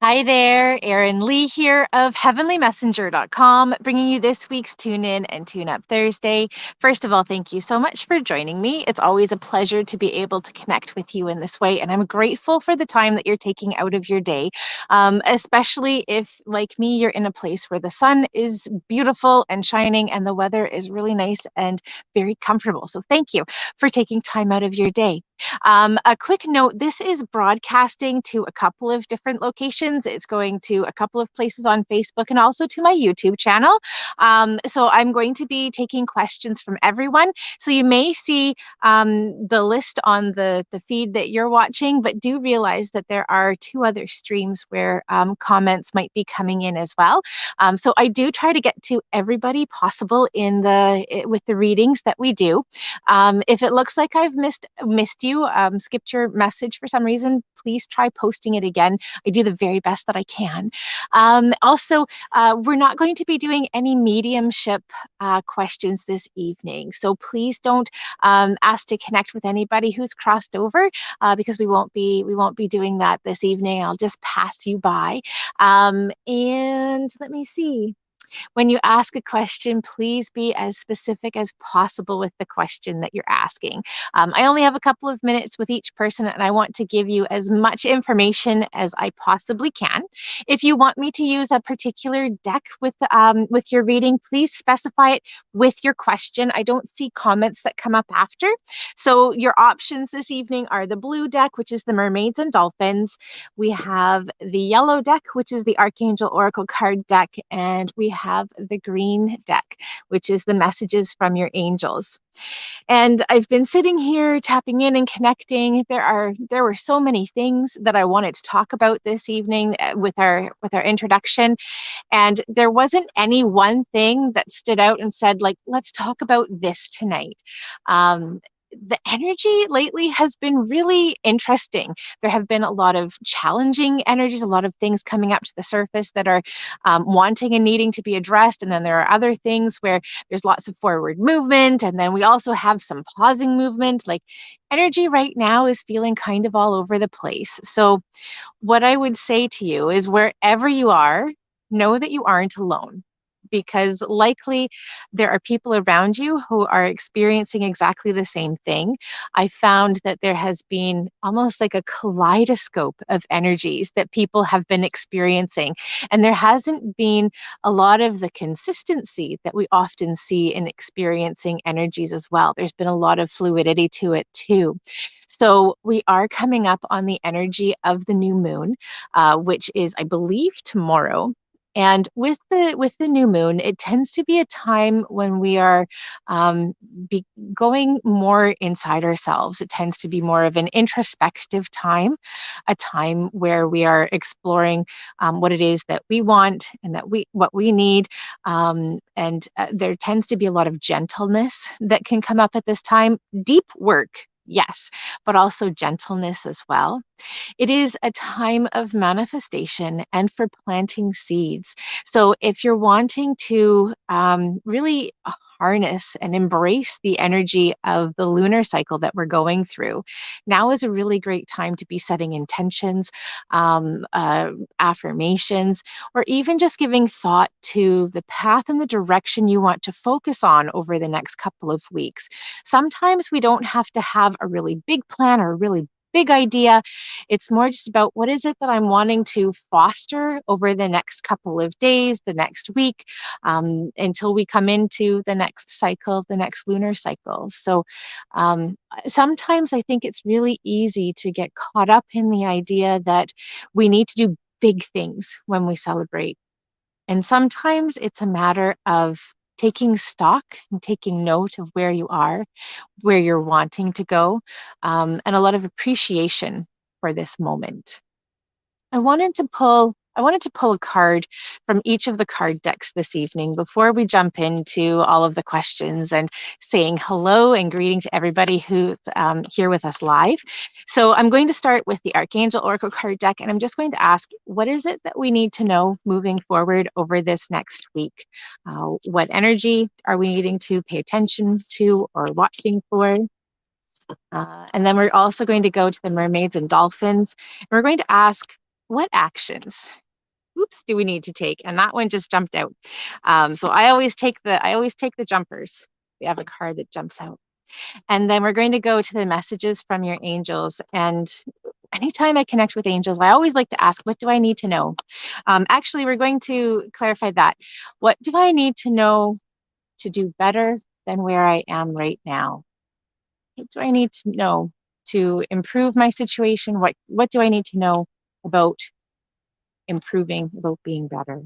Hi there, Erin Lee here of heavenlymessenger.com, bringing you this week's Tune In and Tune Up Thursday. First of all, thank you so much for joining me. It's always a pleasure to be able to connect with you in this way, and I'm grateful for the time that you're taking out of your day, especially if, like me, you're in a place where the sun is beautiful and shining and the weather is really nice and very comfortable. So thank you for taking time out of your day. A quick note, this is broadcasting to a couple of different locations. It's going to a couple of places on Facebook and also to my YouTube channel. So I'm going to be taking questions from everyone. So you may see the list on the feed that you're watching, but do realize that there are two other streams where comments might be coming in as well. So I do try to get to everybody possible with the readings that we do. If it looks like I've missed you, skipped your message for some reason, please try posting it again. I do the very best that I can. Also, we're not going to be doing any mediumship questions this evening, so please don't ask to connect with anybody who's crossed over because we won't be doing that this evening. I'll just pass you by. And let me see. When you ask a question, please be as specific as possible with the question that you're asking. I only have a couple of minutes with each person, and I want to give you as much information as I possibly can. If you want me to use a particular deck with your reading, please specify it with your question. I don't see comments that come up after. So your options this evening are the blue deck, which is the mermaids and dolphins. We have the yellow deck, which is the Archangel Oracle card deck, and we have the green deck, which is the messages from your angels. And I've been sitting here tapping in and connecting. There were so many things that I wanted to talk about this evening with our introduction, and there wasn't any one thing that stood out and said, like, let's talk about this tonight. The energy lately has been really interesting. There have been a lot of challenging energies, a lot of things coming up to the surface that are wanting and needing to be addressed. And then there are other things where there's lots of forward movement. And then we also have some pausing movement. Like, energy right now is feeling kind of all over the place. So what I would say to you is, wherever you are, know that you aren't alone, because likely there are people around you who are experiencing exactly the same thing. I found that there has been almost like a kaleidoscope of energies that people have been experiencing, and there hasn't been a lot of the consistency that we often see in experiencing energies as well. There's been a lot of fluidity to it too. So we are coming up on the energy of the new moon, which is, I believe, tomorrow. And with the new moon, it tends to be a time when we are going more inside ourselves. It tends to be more of an introspective time, a time where we are exploring what it is that we want and what we need. And there tends to be a lot of gentleness that can come up at this time. Deep work, yes, but also gentleness as well. It is a time of manifestation and for planting seeds. So if you're wanting to really harness and embrace the energy of the lunar cycle that we're going through, now is a really great time to be setting intentions, affirmations, or even just giving thought to the path and the direction you want to focus on over the next couple of weeks. Sometimes we don't have to have a really big plan or a really big idea. It's more just about, what is it that I'm wanting to foster over the next couple of days, the next week, until we come into the next cycle, the next lunar cycle. So sometimes I think it's really easy to get caught up in the idea that we need to do big things when we celebrate. And sometimes it's a matter of taking stock and taking note of where you are, where you're wanting to go, and a lot of appreciation for this moment. I wanted to pull a card from each of the card decks this evening before we jump into all of the questions and saying hello and greeting to everybody who's here with us live. So I'm going to start with the Archangel Oracle card deck, and I'm just going to ask, what is it that we need to know moving forward over this next week? What energy are we needing to pay attention to or watching for? And then we're also going to go to the mermaids and dolphins. We're going to ask, what actions, oops, do we need to take? And that one just jumped out. So I always take the jumpers. We have a card that jumps out. And then we're going to go to the messages from your angels. And anytime I connect with angels, I always like to ask, what do I need to know? Actually, we're going to clarify that. What do I need to know to do better than where I am right now? What do I need to know to improve my situation? What do I need to know about improving, about being better?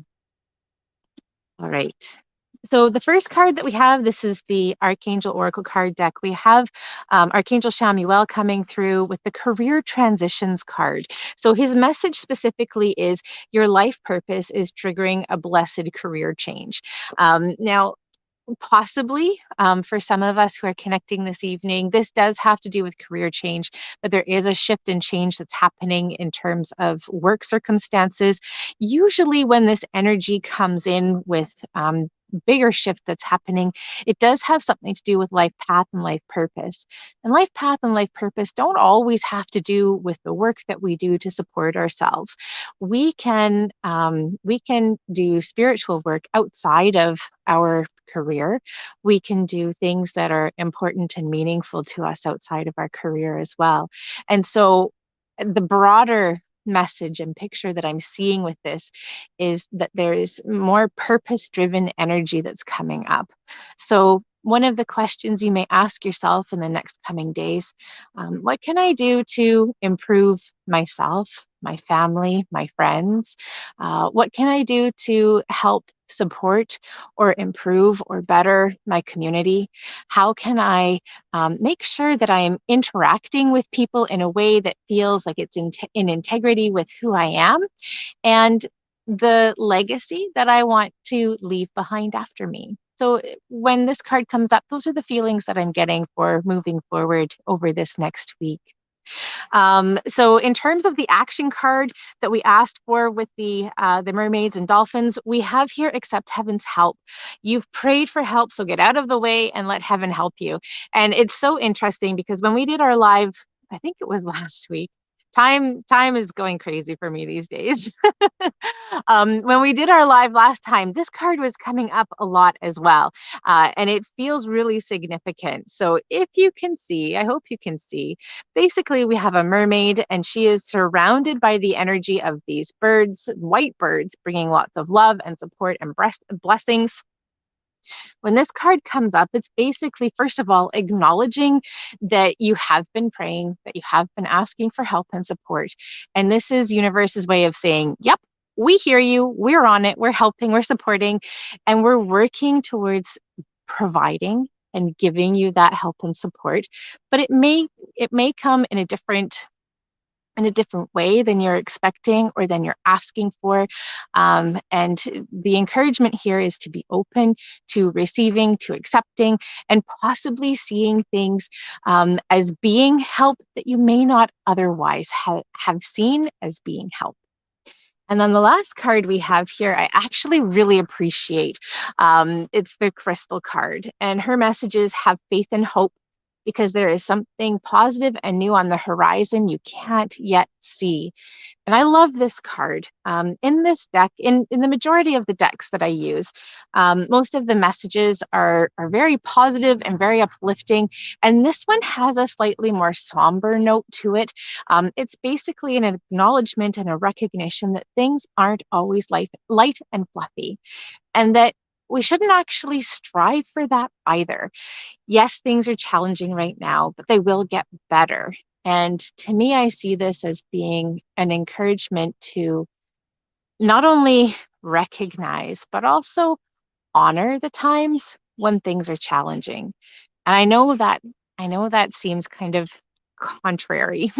All right. So the first card that we have, this is the Archangel Oracle card deck. We have Archangel Chamuel coming through with the Career Transitions card. So his message specifically is your life purpose is triggering a blessed career change. Now, possibly for some of us who are connecting this evening, this does have to do with career change, but there is a shift and change that's happening in terms of work circumstances. Usually, when this energy comes in with bigger shift that's happening, it does have something to do with life path and life purpose. And life path and life purpose don't always have to do with the work that we do to support ourselves. We can do spiritual work outside of our career. We can do things that are important and meaningful to us outside of our career as well. And so the broader message and picture that I'm seeing with this is that there is more purpose-driven energy that's coming up. So one of the questions you may ask yourself in the next coming days, what can I do to improve myself, my family, my friends? What can I do to help support or improve or better my community? How can I make sure that I am interacting with people in a way that feels like it's in integrity with who I am and the legacy that I want to leave behind after me? So when this card comes up, those are the feelings that I'm getting for moving forward over this next week. So in terms of the action card that we asked for with the mermaids and dolphins, we have here accept heaven's help. You've prayed for help, so get out of the way and let heaven help you. And it's so interesting because when we did our live, I think it was last week. Time is going crazy for me these days. When we did our live last time, this card was coming up a lot as well, and it feels really significant. So if you can see, I hope you can see, basically we have a mermaid and she is surrounded by the energy of these birds, white birds, bringing lots of love and support and blessings. When this card comes up, it's basically, first of all, acknowledging that you have been praying, that you have been asking for help and support. And this is universe's way of saying, yep, we hear you, we're on it, we're helping, we're supporting, and we're working towards providing and giving you that help and support. But it may come in a different way than you're expecting or than you're asking for. And the encouragement here is to be open to receiving, to accepting, and possibly seeing things as being help that you may not otherwise have seen as being help. And then the last card we have here, I actually really appreciate. It's the crystal card. And her messages have faith and hope because there is something positive and new on the horizon you can't yet see. And I love this card. In this deck, in the majority of the decks that I use, most of the messages are very positive and very uplifting. And this one has a slightly more somber note to it. It's basically an acknowledgement and a recognition that things aren't always light and fluffy, and that we shouldn't actually strive for that either. Yes, things are challenging right now, but they will get better. And to me, I see this as being an encouragement to not only recognize, but also honor the times when things are challenging. And I know that seems kind of contrary.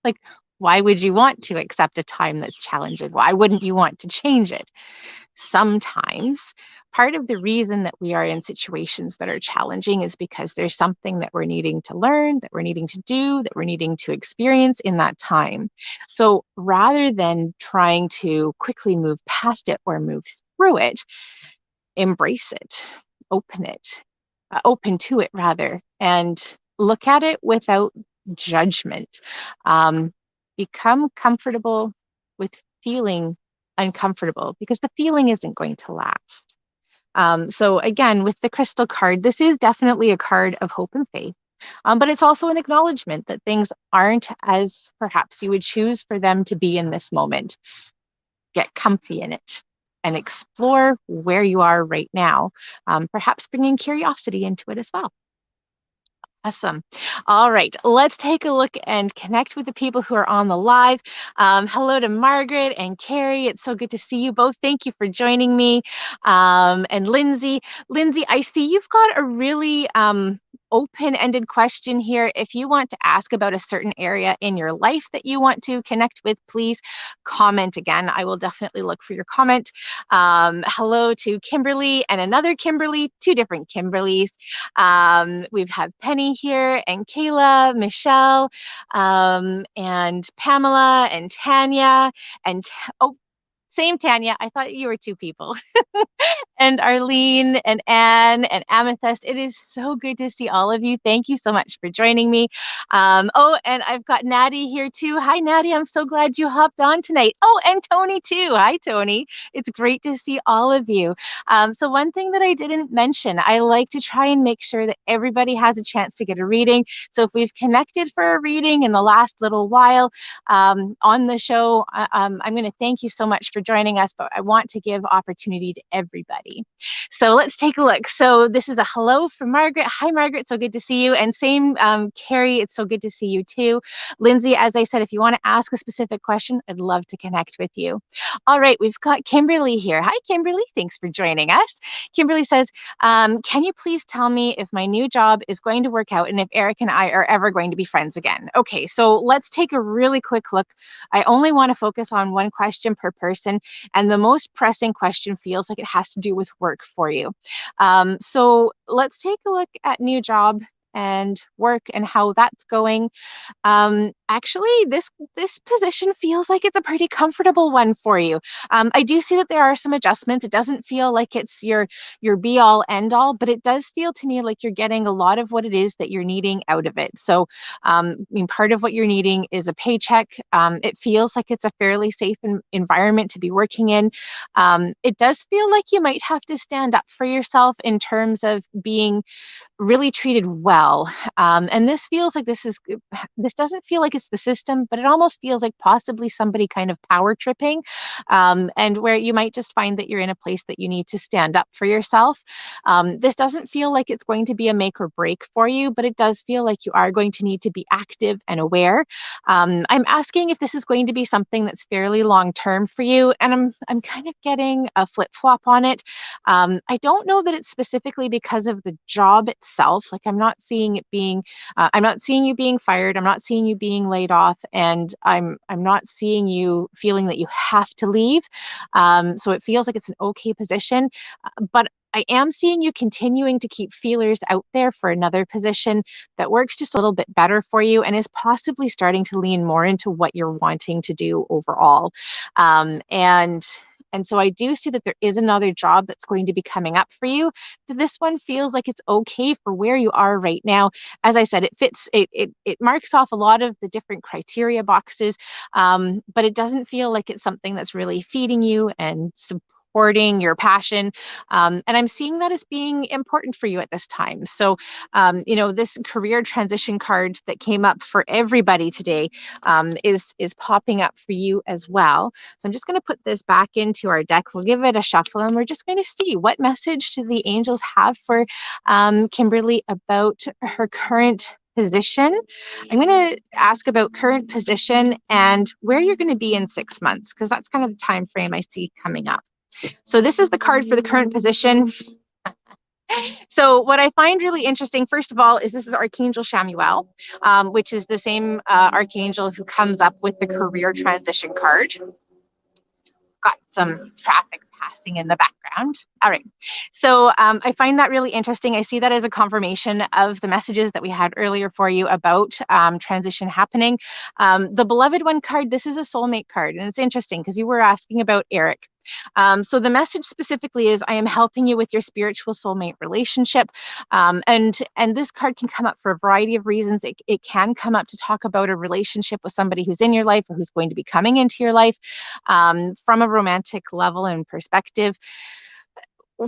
Like, why would you want to accept a time that's challenging? Why wouldn't you want to change it? Sometimes part of the reason that we are in situations that are challenging is because there's something that we're needing to learn, that we're needing to do, that we're needing to experience in that time. So rather than trying to quickly move past it or move through it, embrace it, open it, open to it rather, and look at it without judgment. Um, Become comfortable, with feeling uncomfortable because the feeling isn't going to last. So again, with the crystal card, this is definitely a card of hope and faith. But it's also an acknowledgement that things aren't as perhaps you would choose for them to be in this moment. Get comfy in it and explore where you are right now, perhaps bringing curiosity into it as well. Awesome. All right, let's take a look and connect with the people who are on the live. Hello to Margaret and Carrie. It's so good to see you both. Thank you for joining me. And Lindsay. Lindsay, I see you've got a really open-ended question here. If you want to ask about a certain area in your life that you want to connect with, please comment again. I will definitely look for your comment. Hello to Kimberly and another Kimberly, two different Kimberlys. We've had Penny here and Kayla, Michelle, and Pamela and Tanya and oh, same Tanya. I thought you were two people. And Arlene and Anne and Amethyst. It is so good to see all of you. Thank you so much for joining me. Oh, and I've got Natty here too. Hi, Natty. I'm so glad you hopped on tonight. Oh, and Tony too. Hi, Tony. It's great to see all of you. So one thing that I didn't mention, I like to try and make sure that everybody has a chance to get a reading. So if we've connected for a reading in the last little while on the show, I'm going to thank you so much for joining us, but I want to give opportunity to everybody. So let's take a look. So this is a hello from Margaret. Hi, Margaret. So good to see you. And same, Carrie, it's so good to see you too. Lindsay, as I said, if you want to ask a specific question, I'd love to connect with you. All right, we've got Kimberly here. Hi, Kimberly. Thanks for joining us. Kimberly says, can you please tell me if my new job is going to work out and if Eric and I are ever going to be friends again? Okay, so let's take a really quick look. I only want to focus on one question per person, and the most pressing question feels like it has to do with work for you. So let's take a look at new job and work and how that's going. Actually, this position feels like it's a pretty comfortable one for you. I do see that there are some adjustments. It doesn't feel like it's your be all end all, but it does feel to me like you're getting a lot of what it is that you're needing out of it. So, I mean, part of what you're needing is a paycheck. It feels like it's a fairly safe environment to be working in. It does feel like you might have to stand up for yourself in terms of being really treated well. And this feels like this doesn't feel like it's the system, but it almost feels like possibly somebody kind of power tripping, and where you might just find that you're in a place that you need to stand up for yourself. This doesn't feel like it's going to be a make or break for you, but it does feel like you are going to need to be active and aware. I'm asking if this is going to be something that's fairly long term for you, and I'm kind of getting a flip flop on it. I don't know that it's specifically because of the job itself. Like I'm not seeing it being, I'm not seeing you being fired. I'm not seeing you being laid off, and I'm not seeing you feeling that you have to leave. So it feels like it's an okay position, but I am seeing you continuing to keep feelers out there for another position that works just a little bit better for you and is possibly starting to lean more into what you're wanting to do overall. And so I do see that there is another job that's going to be coming up for you. But this one feels like it's okay for where you are right now. As I said, it fits, it marks off a lot of the different criteria boxes, but it doesn't feel like it's something that's really feeding you and supporting your passion. And I'm seeing that as being important for you at this time. So, this career transition card that came up for everybody today is popping up for you as well. So I'm just going to put this back into our deck. We'll give it a shuffle, and we're just going to see what message do the angels have for Kimberly about her current position. I'm going to ask about current position and where you're going to be in 6 months, because that's kind of the time frame I see coming up. So this is the card for the current position. So what I find really interesting, first of all, is this is Archangel Shamuel, which is the same archangel who comes up with the career transition card. Got some traffic passing in the background. All right. So I find that really interesting. I see that as a confirmation of the messages that we had earlier for you about transition happening. The beloved one card, this is a soulmate card. And it's interesting because you were asking about Eric. So the message specifically is, I am helping you with your spiritual soulmate relationship. And this card can come up for a variety of reasons. It can come up to talk about a relationship with somebody who's in your life or who's going to be coming into your life, from a romantic level and perspective.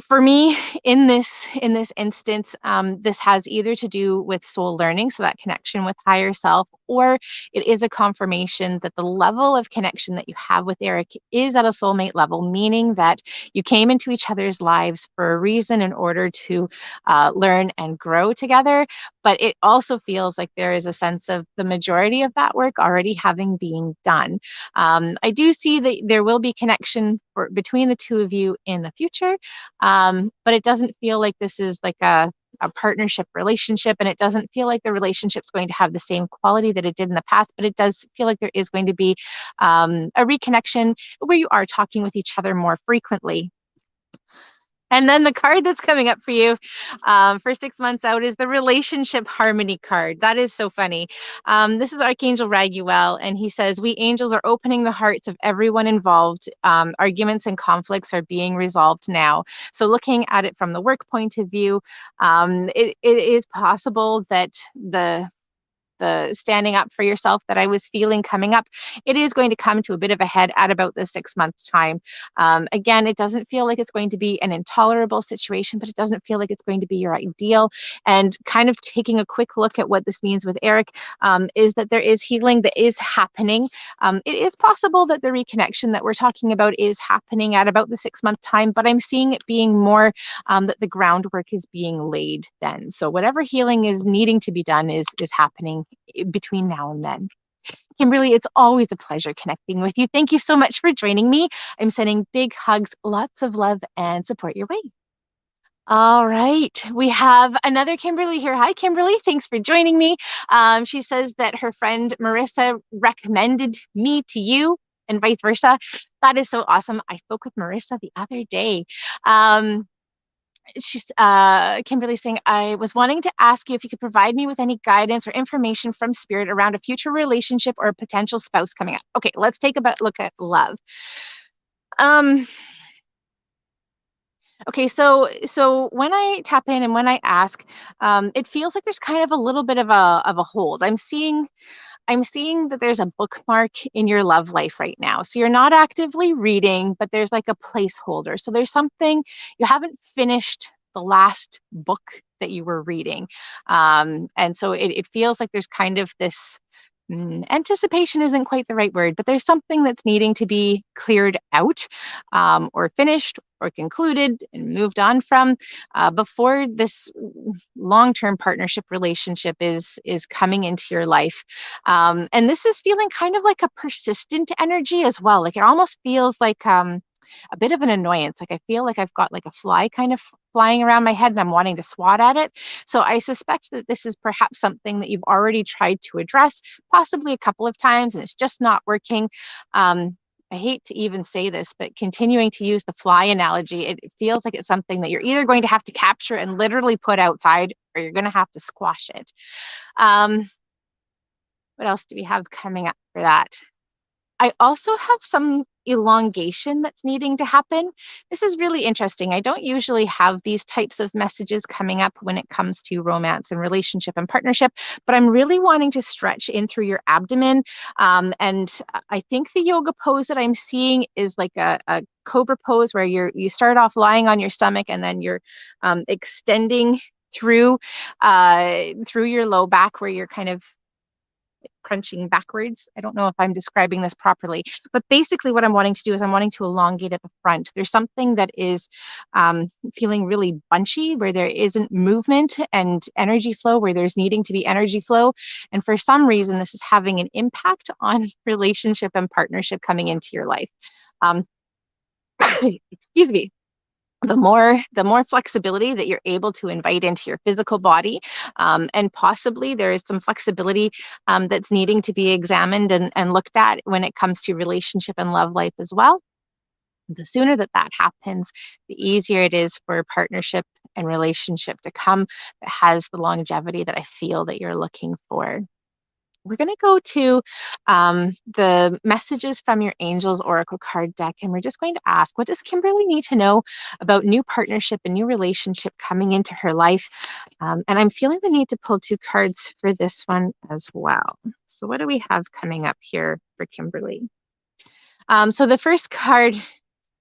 For me, in this instance, this has either to do with soul learning, so that connection with higher self, or it is a confirmation that the level of connection that you have with Eric is at a soulmate level, meaning that you came into each other's lives for a reason, in order to learn and grow together. But it also feels like there is a sense of the majority of that work already having been done. I do see that there will be connection between the two of you in the future, but it doesn't feel like this is like a partnership relationship, and it doesn't feel like the relationship's going to have the same quality that it did in the past, but it does feel like there is going to be a reconnection where you are talking with each other more frequently. And then the card that's coming up for you for 6 months out is the relationship harmony card. That is so funny. This is Archangel Raguel, and he says, we angels are opening the hearts of everyone involved. Arguments and conflicts are being resolved now. So looking at it from the work point of view, it is possible that the standing up for yourself that I was feeling coming up, it is going to come to a bit of a head at about the 6 months time. Again, it doesn't feel like it's going to be an intolerable situation, but it doesn't feel like it's going to be your ideal. And kind of taking a quick look at what this means with Eric, is that there is healing that is happening. It is possible that the reconnection that we're talking about is happening at about the 6 month time, but I'm seeing it being more that the groundwork is being laid then. So whatever healing is needing to be done is happening between now and then. Kimberly, it's always a pleasure connecting with you. Thank you so much for joining me. I'm sending big hugs, lots of love and support your way. All right, we have another Kimberly here. Hi, Kimberly. Thanks for joining me. She says that her friend Marissa recommended me to you and vice versa. That is so awesome. I spoke with Marissa the other day. She's Kimberly saying, I was wanting to ask you if you could provide me with any guidance or information from spirit around a future relationship or a potential spouse coming up. Okay, let's take a look at love. Okay, so when I tap in and when I ask, it feels like there's kind of a little bit of a hold. I'm seeing that there's a bookmark in your love life right now. So you're not actively reading, but there's like a placeholder. So there's something, you haven't finished the last book that you were reading. And so it feels like there's kind of this anticipation isn't quite the right word, but there's something that's needing to be cleared out, or finished or concluded and moved on from, before this long-term partnership relationship is coming into your life. And this is feeling kind of like a persistent energy as well. Like it almost feels like a bit of an annoyance. Like I feel like I've got like a fly kind of flying around my head and I'm wanting to swat at it. So I suspect that this is perhaps something that you've already tried to address, possibly a couple of times, and it's just not working. I hate to even say this, but continuing to use the fly analogy, it feels like it's something that you're either going to have to capture and literally put outside, or you're going to have to squash it. What else do we have coming up for that? I also have some elongation that's needing to happen. This is really interesting. I don't usually have these types of messages coming up when it comes to romance and relationship and partnership, but I'm really wanting to stretch in through your abdomen. And I think the yoga pose that I'm seeing is like a cobra pose, where you start off lying on your stomach and then you're extending through your low back, where you're kind of crunching backwards. I don't know if I'm describing this properly, but basically what I'm wanting to do is I'm wanting to elongate at the front. There's something that is feeling really bunchy, where there isn't movement and energy flow, where there's needing to be energy flow. And for some reason, this is having an impact on relationship and partnership coming into your life. Excuse me. The more flexibility that you're able to invite into your physical body, and possibly there is some flexibility that's needing to be examined and looked at when it comes to relationship and love life as well. The sooner that happens, the easier it is for partnership and relationship to come that has the longevity that I feel that you're looking for. we're going to go to the messages from your Angels Oracle card deck, and we're just going to ask, what does Kimberly need to know about new partnership and new relationship coming into her life? And I'm feeling the need to pull 2 cards for this one as well. So what do we have coming up here for Kimberly? So the first card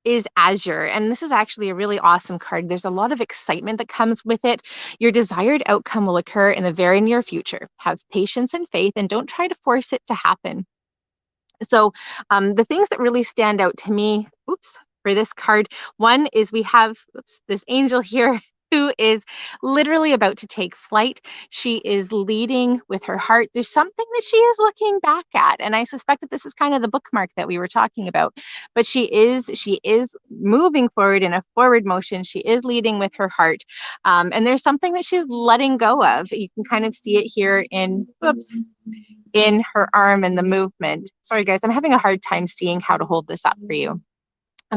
is Azure, and this is actually a really awesome card. There's a lot of excitement that comes with it. Your desired outcome will occur in the very near future. Have patience and faith, and don't try to force it to happen. So the things that really stand out to me, for this card, one is we have this angel here who is literally about to take flight. She is leading with her heart. There's something that she is looking back at, and I suspect that this is kind of the bookmark that we were talking about. But she is moving forward in a forward motion. She is leading with her heart, and there's something that she's letting go of. You can kind of see it here in her arm and the movement. Sorry, guys, I'm having a hard time seeing how to hold this up for you.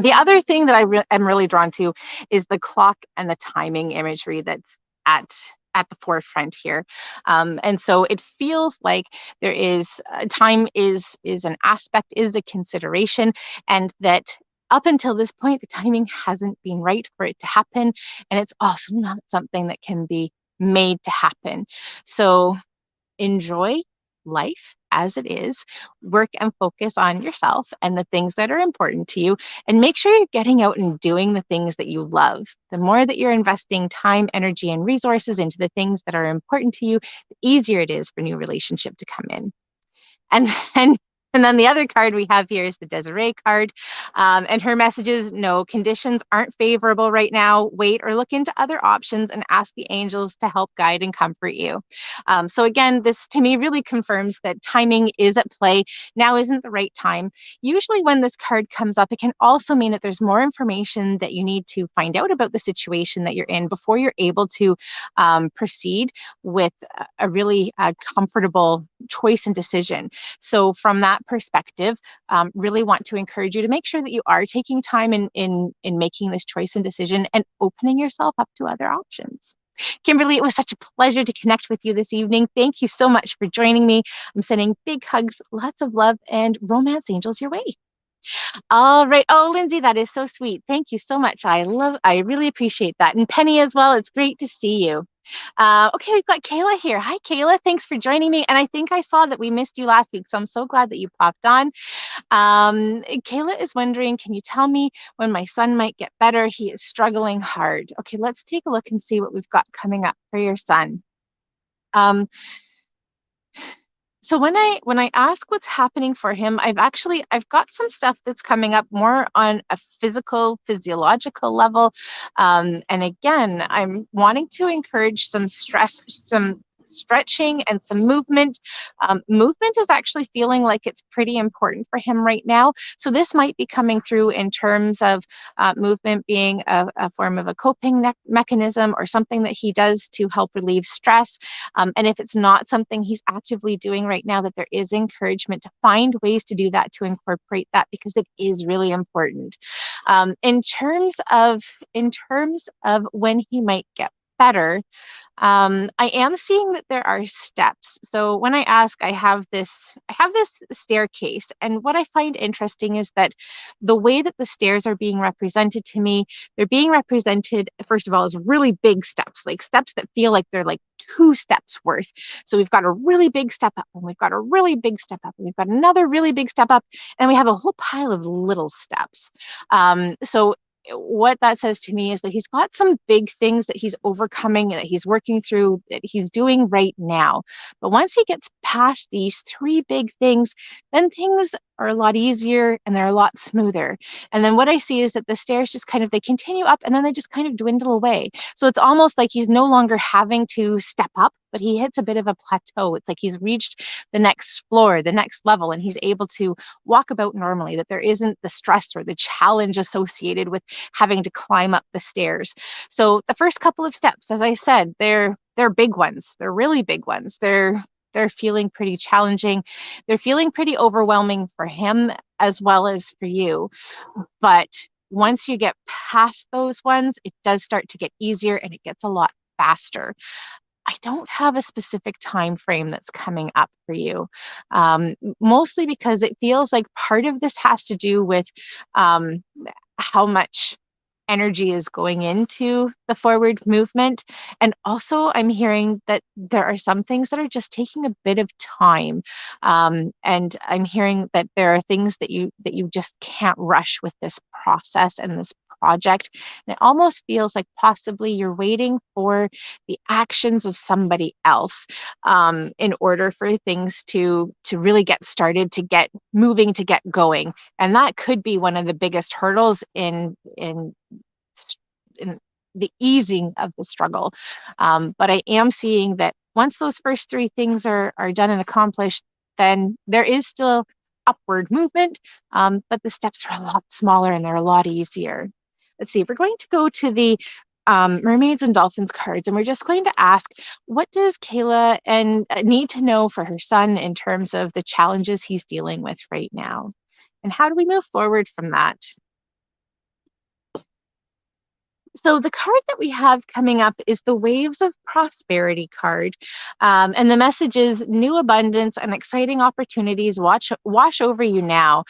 The other thing that I am really drawn to is the clock and the timing imagery that's at the forefront here. And so it feels like there is time is an aspect, is a consideration, and that up until this point, the timing hasn't been right for it to happen. And it's also not something that can be made to happen. So enjoy life as it is, work and focus on yourself and the things that are important to you, and make sure you're getting out and doing the things that you love. The more that you're investing time, energy, and resources into the things that are important to you, the easier it is for new relationship to come in. And then and then the other card we have here is the Desiree card. And her message is, no, conditions aren't favorable right now. Wait or look into other options and ask the angels to help guide and comfort you. So again, this to me really confirms that timing is at play. Now isn't the right time. Usually when this card comes up, it can also mean that there's more information that you need to find out about the situation that you're in before you're able to proceed with a really comfortable choice and decision. So from that perspective, really want to encourage you to make sure that you are taking time in making this choice and decision and opening yourself up to other options. Kimberly, it was such a pleasure to connect with you this evening. Thank you so much for joining me. I'm sending big hugs, lots of love, and romance angels your way. All right. Oh, Lindsay, that is so sweet. Thank you so much. I really appreciate that. And Penny as well. It's great to see you. Okay, we've got Kayla here. Hi, Kayla. Thanks for joining me. And I think I saw that we missed you last week, so I'm so glad that you popped on. Kayla is wondering, can you tell me when my son might get better? He is struggling hard. Okay, let's take a look and see what we've got coming up for your son. So when I ask what's happening for him, I've got some stuff that's coming up more on a physiological level. And again, I'm wanting to encourage some stretching and some movement. Movement is actually feeling like it's pretty important for him right now. So this might be coming through in terms of movement being a form of a coping mechanism or something that he does to help relieve stress. And if it's not something he's actively doing right now, that there is encouragement to find ways to do that, to incorporate that, because it is really important. In terms of when he might get better, I am seeing that there are steps. So when I ask, I have this staircase, and what I find interesting is that the way that the stairs are being represented to me, they're being represented, first of all, as really big steps, like steps that feel like they're like 2 steps worth. So we've got a really big step up, and we've got a really big step up, and we've got another really big step up, and we have a whole pile of little steps. So what that says to me is that he's got some big things that he's overcoming, that he's working through, that he's doing right now. But once he gets past these 3 big things, then things are a lot easier and they're a lot smoother. And then what I see is that the stairs just kind of, they continue up and then they just kind of dwindle away. So it's almost like he's no longer having to step up, but he hits a bit of a plateau. It's like he's reached the next floor, the next level, and he's able to walk about normally, that there isn't the stress or the challenge associated with having to climb up the stairs. So the first couple of steps, as I said, they're big ones. They're really big ones. They're feeling pretty challenging. They're feeling pretty overwhelming for him as well as for you. But once you get past those ones, it does start to get easier and it gets a lot faster. I don't have a specific time frame that's coming up for you, mostly because it feels like part of this has to do with um, how much energy is going into the forward movement. And also, I'm hearing that there are some things that are just taking a bit of time. And I'm hearing that there are things that you just can't rush with this process and this project. And it almost feels like possibly you're waiting for the actions of somebody else in order for things to really get started, to get moving, to get going. And that could be one of the biggest hurdles in the easing of the struggle. But I am seeing that once those first three things are done and accomplished, then there is still upward movement, but the steps are a lot smaller and they're a lot easier. Let's see, we're going to go to the mermaids and dolphins cards, and we're just going to ask, what does Kayla and need to know for her son in terms of the challenges he's dealing with right now? And how do we move forward from that? So the card that we have coming up is the Waves of Prosperity card. And the message is new abundance and exciting opportunities wash over you now.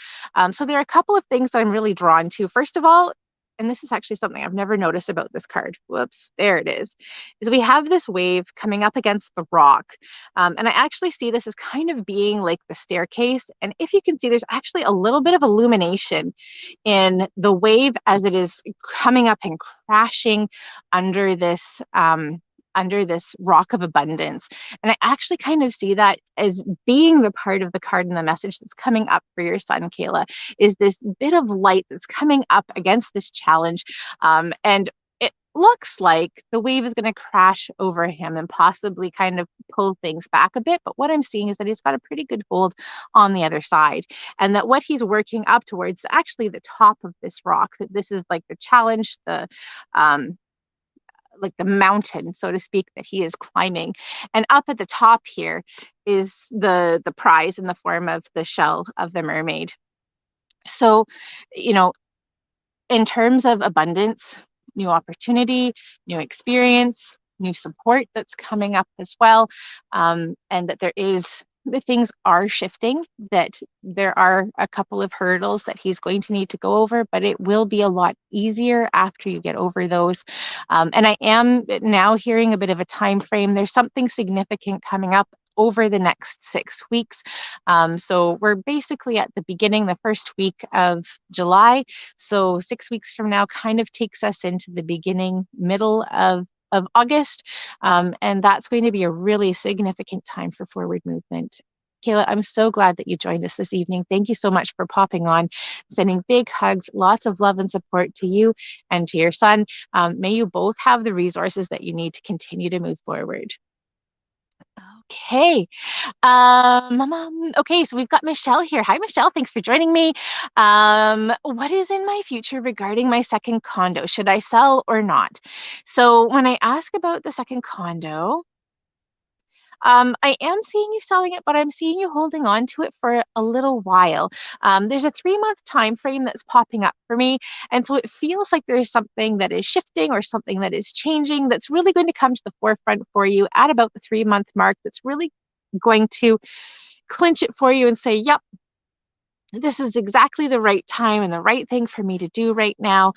So there are a couple of things that I'm really drawn to. First of all, and this is actually something I've never noticed about this card. Whoops, there it is we have this wave coming up against the rock. And I actually see this as kind of being like the staircase. And if you can see, there's actually a little bit of illumination in the wave as it is coming up and crashing under this rock of abundance. And I actually kind of see that as being the part of the card and the message that's coming up for your son, Kayla, is this bit of light that's coming up against this challenge. And it looks like the wave is going to crash over him and possibly kind of pull things back a bit. But what I'm seeing is that he's got a pretty good hold on the other side, and that what he's working up towards is actually the top of this rock. That this is like the challenge, the like the mountain, so to speak, that he is climbing. And up at the top here is the prize in the form of the shell of the mermaid. So, you know, in terms of abundance, new opportunity, new experience, new support that's coming up as well, and that the things are shifting, that there are a couple of hurdles that he's going to need to go over, but it will be a lot easier after you get over those. And I am now hearing a bit of a time frame. There's something significant coming up over the next 6 weeks. So we're basically at the beginning, the first week of July. So 6 weeks from now kind of takes us into the beginning, middle of August. And that's going to be a really significant time for forward movement. Kayla, I'm so glad that you joined us this evening. Thank you so much for popping on, sending big hugs, lots of love and support to you and to your son. May you both have the resources that you need to continue to move forward. Okay. Okay, so we've got Michelle here. Hi, Michelle. Thanks for joining me. What is in my future regarding my second condo? Should I sell or not? So when I ask about the second condo, I am seeing you selling it, but I'm seeing you holding on to it for a little while. There's a 3-month time frame that's popping up for me, and so it feels like there's something that is shifting or something that is changing that's really going to come to the forefront for you at about the 3-month mark. That's really going to clinch it for you and say, "Yep, this is exactly the right time and the right thing for me to do right now."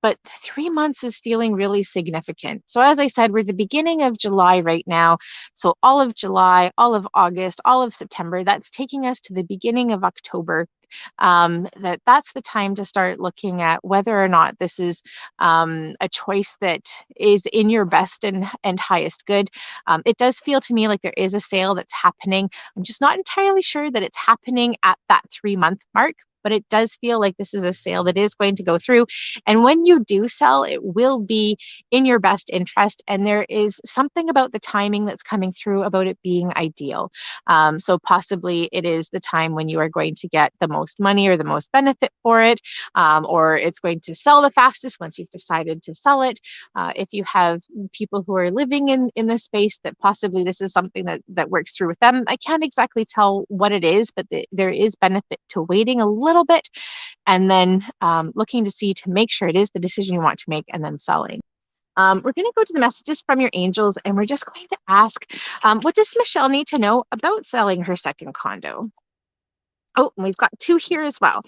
But 3 months is feeling really significant. So as I said, we're the beginning of July right now. So all of July, all of August, all of September, that's taking us to the beginning of October. That's the time to start looking at whether or not this is a choice that is in your best and highest good. It does feel to me like there is a sale that's happening. I'm just not entirely sure that it's happening at that 3-month mark, but it does feel like this is a sale that is going to go through. And when you do sell, it will be in your best interest. And there is something about the timing that's coming through about it being ideal. So possibly it is the time when you are going to get the most money or the most benefit for it, or it's going to sell the fastest once you've decided to sell it. If you have people who are living in this space, that possibly this is something that works through with them. I can't exactly tell what it is, but there is benefit to waiting a little bit and then looking to see to make sure it is the decision you want to make and then selling. We're going to go to the messages from your angels, and we're just going to ask, what does Michelle need to know about selling her second condo? Oh, and we've got two here as well.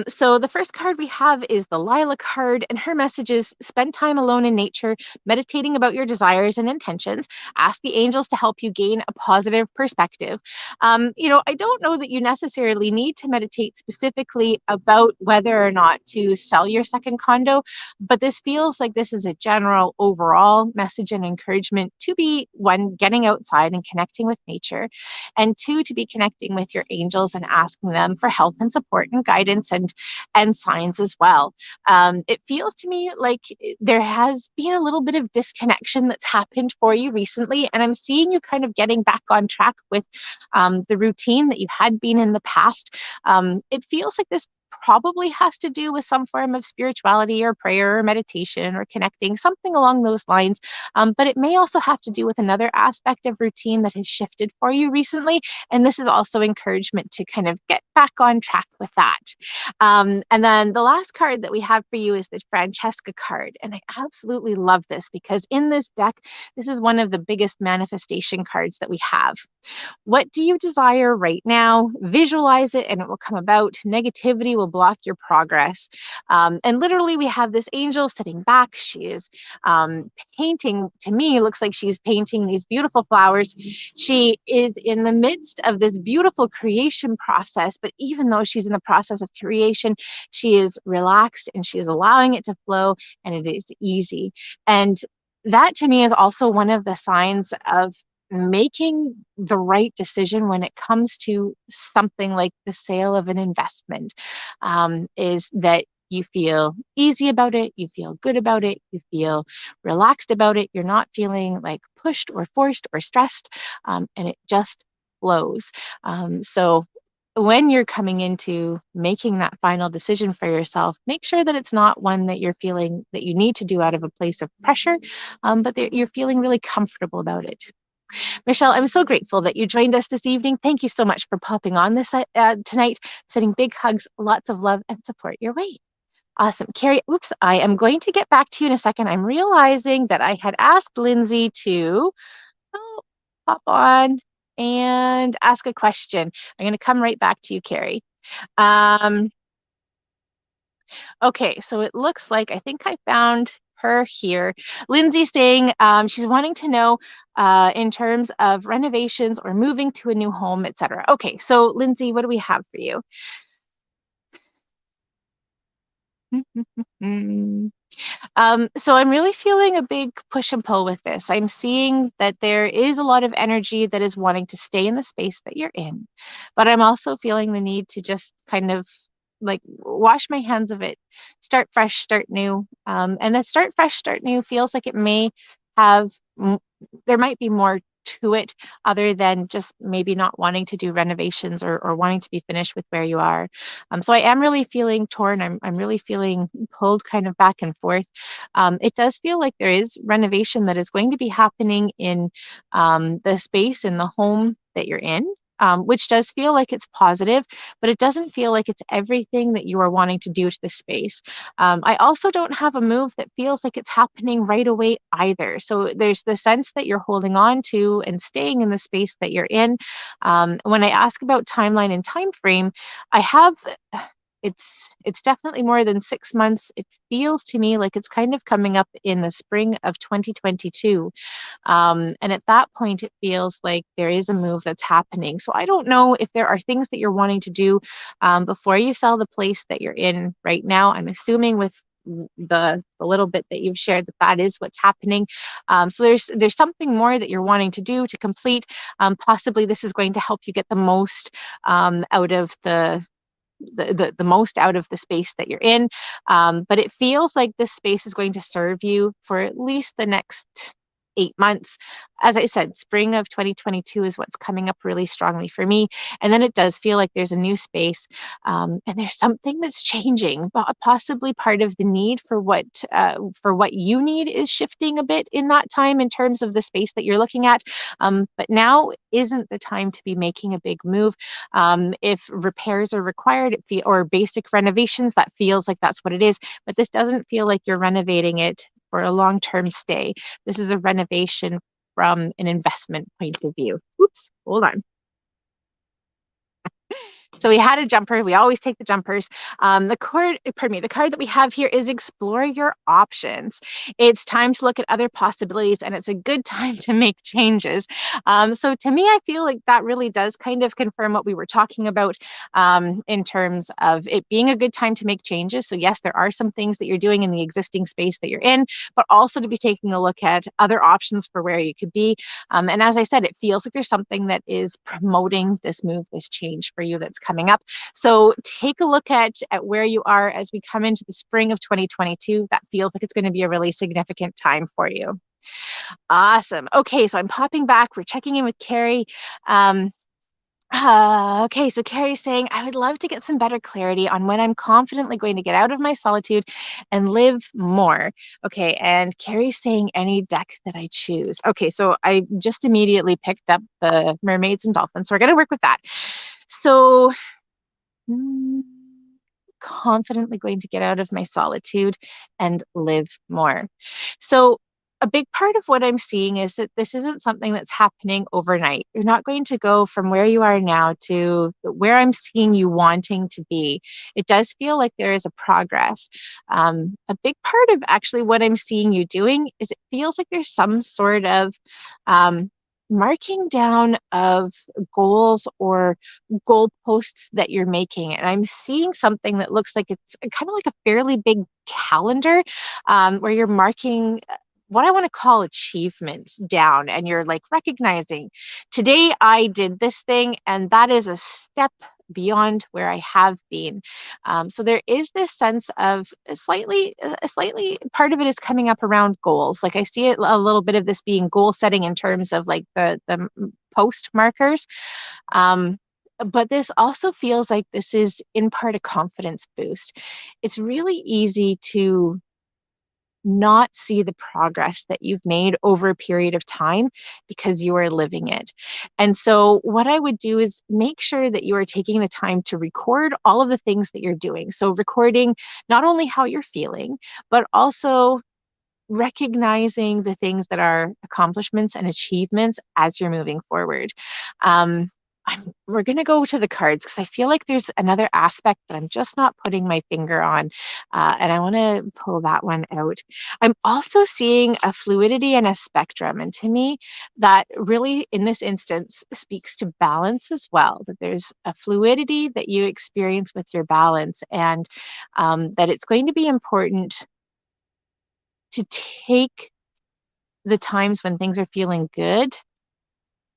So the first card we have is the Lila card, and her message is spend time alone in nature, meditating about your desires and intentions. Ask the angels to help you gain a positive perspective. I don't know that you necessarily need to meditate specifically about whether or not to sell your second condo, but this feels like this is a general overall message and encouragement to be one, getting outside and connecting with nature, and two, to be connecting with your angels and asking them for help and support and guidance and signs as well. It feels to me like there has been a little bit of disconnection that's happened for you recently, and I'm seeing you kind of getting back on track with the routine that you had been in the past. It feels like this probably has to do with some form of spirituality or prayer or meditation or connecting, something along those lines. But it may also have to do with another aspect of routine that has shifted for you recently. And this is also encouragement to kind of get back on track with that. And then the last card that we have for you is the Francesca card. And I absolutely love this because in this deck, this is one of the biggest manifestation cards that we have. What do you desire right now? Visualize it and it will come about. Negativity will block your progress. And literally, we have this angel sitting back. She is painting, to me, looks like she's painting these beautiful flowers. She is in the midst of this beautiful creation process. But even though she's in the process of creation, she is relaxed and she is allowing it to flow, and it is easy. And that to me is also one of the signs of making the right decision when it comes to something like the sale of an investment, is that you feel easy about it, you feel good about it, you feel relaxed about it, you're not feeling like pushed or forced or stressed, and it just flows. So when you're coming into making that final decision for yourself, make sure that it's not one that you're feeling that you need to do out of a place of pressure, but that you're feeling really comfortable about it. Michelle, I'm so grateful that you joined us this evening. Thank you so much for popping on this tonight. Sending big hugs, lots of love and support your way. Awesome. Carrie, oops, I am going to get back to you in a second. I'm realizing that I had asked Lindsay to pop on and ask a question. I'm going to come right back to you, Carrie. Um, Okay, so it looks like I think I found her here. Lindsay saying she's wanting to know in terms of renovations or moving to a new home, etc. Okay, so Lindsay, what do we have for you? So I'm really feeling a big push and pull with this. I'm seeing that there is a lot of energy that is wanting to stay in the space that you're in, but I'm also feeling the need to just kind of like wash my hands of it, start fresh, start new. And that start fresh, start new feels like it may have, there might be more to it other than just maybe not wanting to do renovations or wanting to be finished with where you are. So I am really feeling torn. I'm really feeling pulled kind of back and forth. It does feel like there is renovation that is going to be happening in the space in the home that you're in. Which does feel like it's positive, but it doesn't feel like it's everything that you are wanting to do to the space. I also don't have a move that feels like it's happening right away either. So there's the sense that you're holding on to and staying in the space that you're in. When I ask about timeline and time frame, I have it's definitely more than 6 months. It feels to me like it's kind of coming up in the spring of 2022. And at that point, it feels like there is a move that's happening. So I don't know if there are things that you're wanting to do before you sell the place that you're in right now. I'm assuming with the little bit that you've shared that is what's happening. So there's something more that you're wanting to do to complete. Possibly this is going to help you get the most out of the most out of the space that you're in. But it feels like this space is going to serve you for at least the next 8 months. As I said, spring of 2022 is what's coming up really strongly for me. And then it does feel like there's a new space, and there's something that's changing. Possibly part of the need for what you need is shifting a bit in that time in terms of the space that you're looking at. But now isn't the time to be making a big move. If repairs are required, or basic renovations, that feels like that's what it is. But this doesn't feel like you're renovating it for a long-term stay. This is a renovation from an investment point of view. Oops, hold on. So we had a jumper. We always take the jumpers. The card that we have here is explore your options. It's time to look at other possibilities, and it's a good time to make changes. So to me, I feel like that really does kind of confirm what we were talking about in terms of it being a good time to make changes. So yes, there are some things that you're doing in the existing space that you're in, but also to be taking a look at other options for where you could be. And as I said, it feels like there's something that is promoting this move, this change for you that's coming up. So take a look at where you are as we come into the spring of 2022. That feels like it's going to be a really significant time for you. Awesome. Okay, so I'm popping back. We're checking in with Carrie. Okay, so Carrie's saying, I would love to get some better clarity on when I'm confidently going to get out of my solitude and live more. Okay, and Carrie's saying any deck that I choose. Okay, so I just immediately picked up the mermaids and dolphins, so we're going to work with that. So confidently going to get out of my solitude and live more. So a big part of what I'm seeing is that this isn't something that's happening overnight. You're not going to go from where you are now to where I'm seeing you wanting to be. It does feel like there is a progress. A big part of actually what I'm seeing you doing is it feels like there's some sort of marking down of goals or goalposts that you're making. And I'm seeing something that looks like it's kind of like a fairly big calendar where you're marking what I want to call achievements down, and you're like recognizing today I did this thing, and that is a step beyond where I have been. So there is this sense of a slightly part of it is coming up around goals. Like I see it a little bit of this being goal setting in terms of like the post markers. But this also feels like this is in part a confidence boost. It's really easy to not see the progress that you've made over a period of time because you are living it. And so, what I would do is make sure that you are taking the time to record all of the things that you're doing. So, recording not only how you're feeling, but also recognizing the things that are accomplishments and achievements as you're moving forward. We're going to go to the cards because I feel like there's another aspect that I'm just not putting my finger on. And I want to pull that one out. I'm also seeing a fluidity and a spectrum. And to me, that really, in this instance, speaks to balance as well, that there's a fluidity that you experience with your balance, and that it's going to be important to take the times when things are feeling good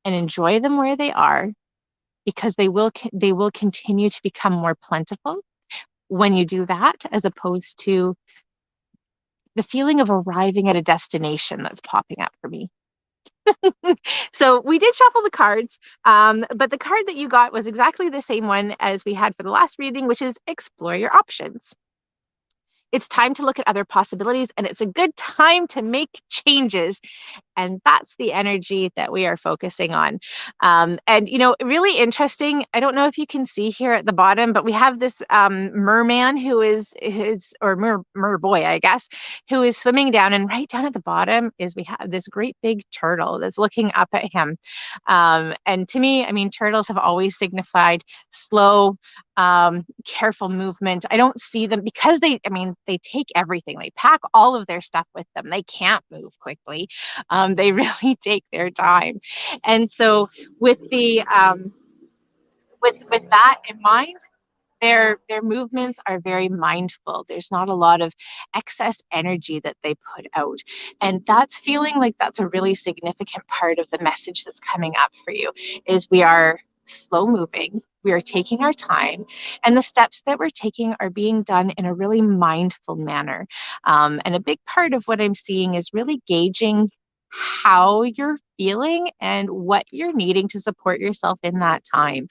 and enjoy them where they are, because they will continue to become more plentiful when you do that, as opposed to the feeling of arriving at a destination that's popping up for me. So we did shuffle the cards, but the card that you got was exactly the same one as we had for the last reading, which is explore your options. It's time to look at other possibilities, and it's a good time to make changes. And that's the energy that we are focusing on. And, really interesting. I don't know if you can see here at the bottom, but we have this merman who is or mer boy, I guess, who is swimming down. And right down at the bottom is we have this great big turtle that's looking up at him. And to me, I mean, turtles have always signified slow, careful movement. I don't see them because they take everything. They pack all of their stuff with them. They can't move quickly. They really take their time. And so with the with that in mind, their movements are very mindful. There's not a lot of excess energy that they put out. And that's feeling like that's a really significant part of the message that's coming up for you is we are slow moving. We are taking our time, and the steps that we're taking are being done in a really mindful manner. And a big part of what I'm seeing is really gauging how you're feeling and what you're needing to support yourself in that time.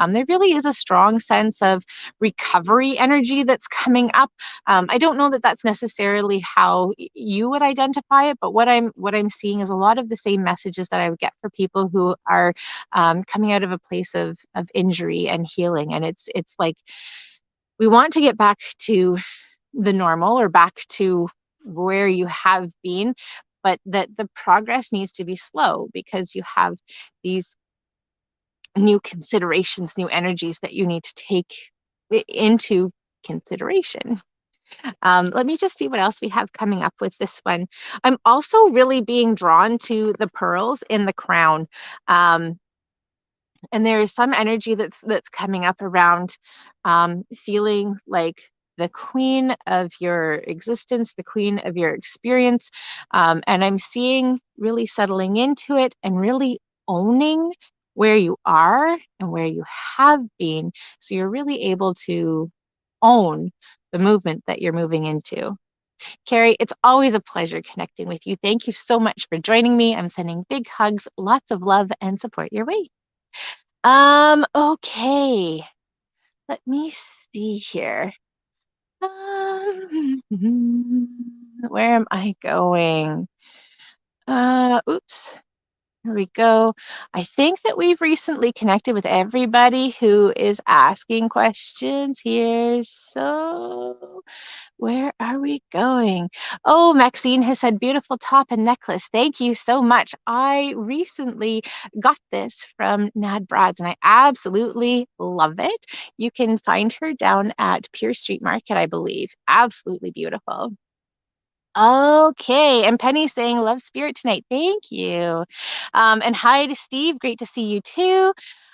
There really is a strong sense of recovery energy that's coming up. I don't know that that's necessarily how you would identify it, but what I'm seeing is a lot of the same messages that I would get for people who are coming out of a place of injury and healing. And it's like we want to get back to the normal or back to where you have been, but that the progress needs to be slow because you have these new considerations, new energies that you need to take into consideration. Let me just see what else we have coming up with this one. I'm also really being drawn to the pearls in the crown. Um, and there is some energy that's coming up around feeling like the queen of your existence, the queen of your experience. And I'm seeing really settling into it and really owning where you are and where you have been. So you're really able to own the movement that you're moving into. Carrie, it's always a pleasure connecting with you. Thank you so much for joining me. I'm sending big hugs, lots of love and support your way. Okay. Let me see here. Um, where am I going? Oops. Here we go. I think that we've recently connected with everybody who is asking questions here. So where are we going? Oh, Maxine has said beautiful top and necklace. Thank you so much. I recently got this from Nad Brad's and I absolutely love it. You can find her down at Pure Street Market, I believe. Absolutely beautiful. Okay, and Penny saying love spirit tonight. Thank you. And hi to Steve. Great to see you too.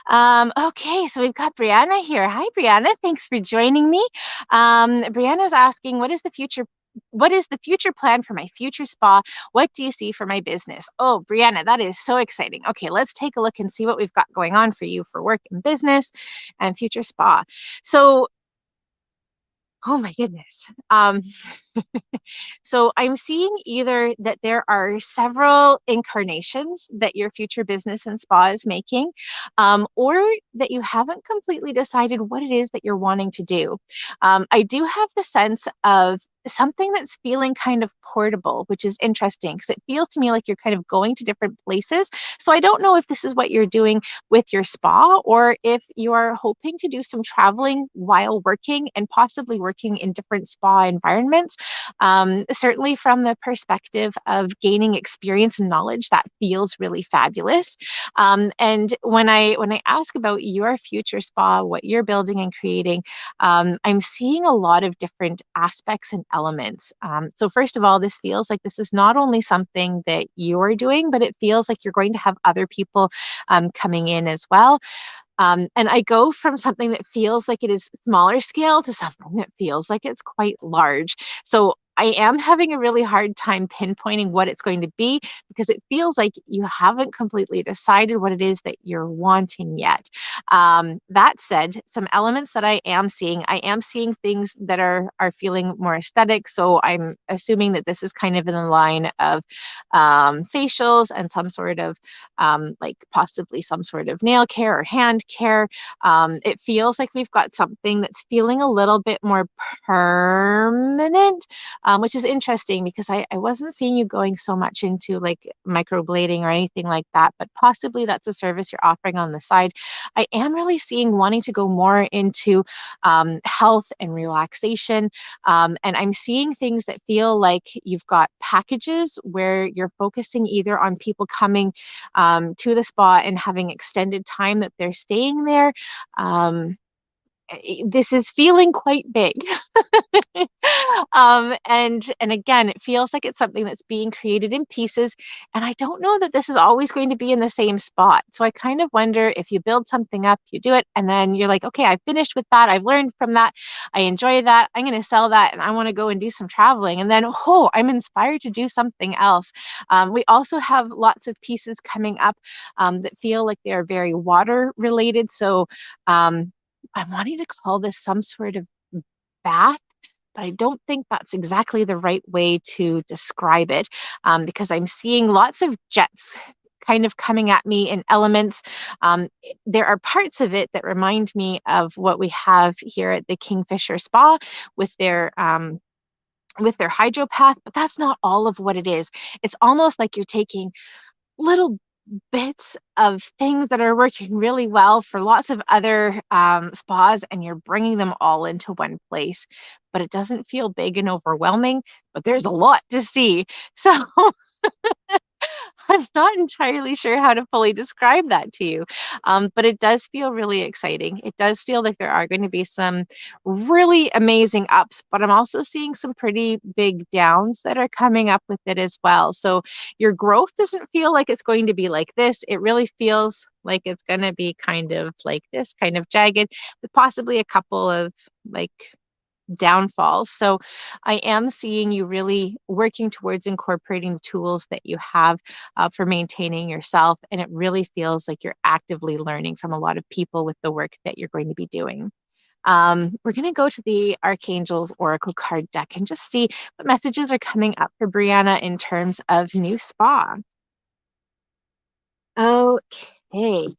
Okay, so we've got Brianna here. Hi, Brianna. Thanks for joining me. Brianna's asking, what is the future plan for my future spa? What do you see for my business? Oh, Brianna, that is so exciting. Okay, let's take a look and see what we've got going on for you for work and business and future spa. So, oh my goodness. So I'm seeing either that there are several incarnations that your future business and spa is making, or that you haven't completely decided what it is that you're wanting to do. I do have the sense of something that's feeling kind of portable, which is interesting because it feels to me like you're kind of going to different places. So I don't know if this is what you're doing with your spa or if you are hoping to do some traveling while working and possibly working in different spa environments. Certainly from the perspective of gaining experience and knowledge, that feels really fabulous. And when I ask about your future spa, what you're building and creating, I'm seeing a lot of different aspects and elements. So first of all, this feels like this is not only something that you're doing, but it feels like you're going to have other people coming in as well. And I go from something that feels like it is smaller scale to something that feels like it's quite large. So I am having a really hard time pinpointing what it's going to be because it feels like you haven't completely decided what it is that you're wanting yet. That said, some elements that I am seeing things that are feeling more aesthetic. So I'm assuming that this is kind of in the line of facials and some sort of like possibly some sort of nail care or hand care. It feels like we've got something that's feeling a little bit more permanent, which is interesting because I wasn't seeing you going so much into like microblading or anything like that, but possibly that's a service you're offering on the side. I am really seeing wanting to go more into health and relaxation. And I'm seeing things that feel like you've got packages where you're focusing either on people coming to the spa and having extended time that they're staying there. This is feeling quite big. And again, it feels like it's something that's being created in pieces. And I don't know that this is always going to be in the same spot. So I kind of wonder if you build something up, you do it, and then you're like, okay, I've finished with that. I've learned from that. I enjoy that. I'm going to sell that and I want to go and do some traveling. And then, oh, I'm inspired to do something else. We also have lots of pieces coming up that feel like they are very water related. So I'm wanting to call this some sort of bath, but I don't think that's exactly the right way to describe it because I'm seeing lots of jets kind of coming at me in elements. There are parts of it that remind me of what we have here at the Kingfisher Spa with their hydropath, but that's not all of what it is. It's almost like you're taking little bits of things that are working really well for lots of other spas, and you're bringing them all into one place. But it doesn't feel big and overwhelming, but there's a lot to see. So I'm not entirely sure how to fully describe that to you, but it does feel really exciting. It does feel like there are going to be some really amazing ups, but I'm also seeing some pretty big downs that are coming up with it as well. So your growth doesn't feel like it's going to be like this. It really feels like it's going to be kind of like this, kind of jagged, with possibly a couple of like downfalls. So I am seeing you really working towards incorporating the tools that you have for maintaining yourself. And it really feels like you're actively learning from a lot of people with the work that you're going to be doing. We're going to go to the Archangel's Oracle card deck and just see what messages are coming up for Brianna in terms of new spa. Okay.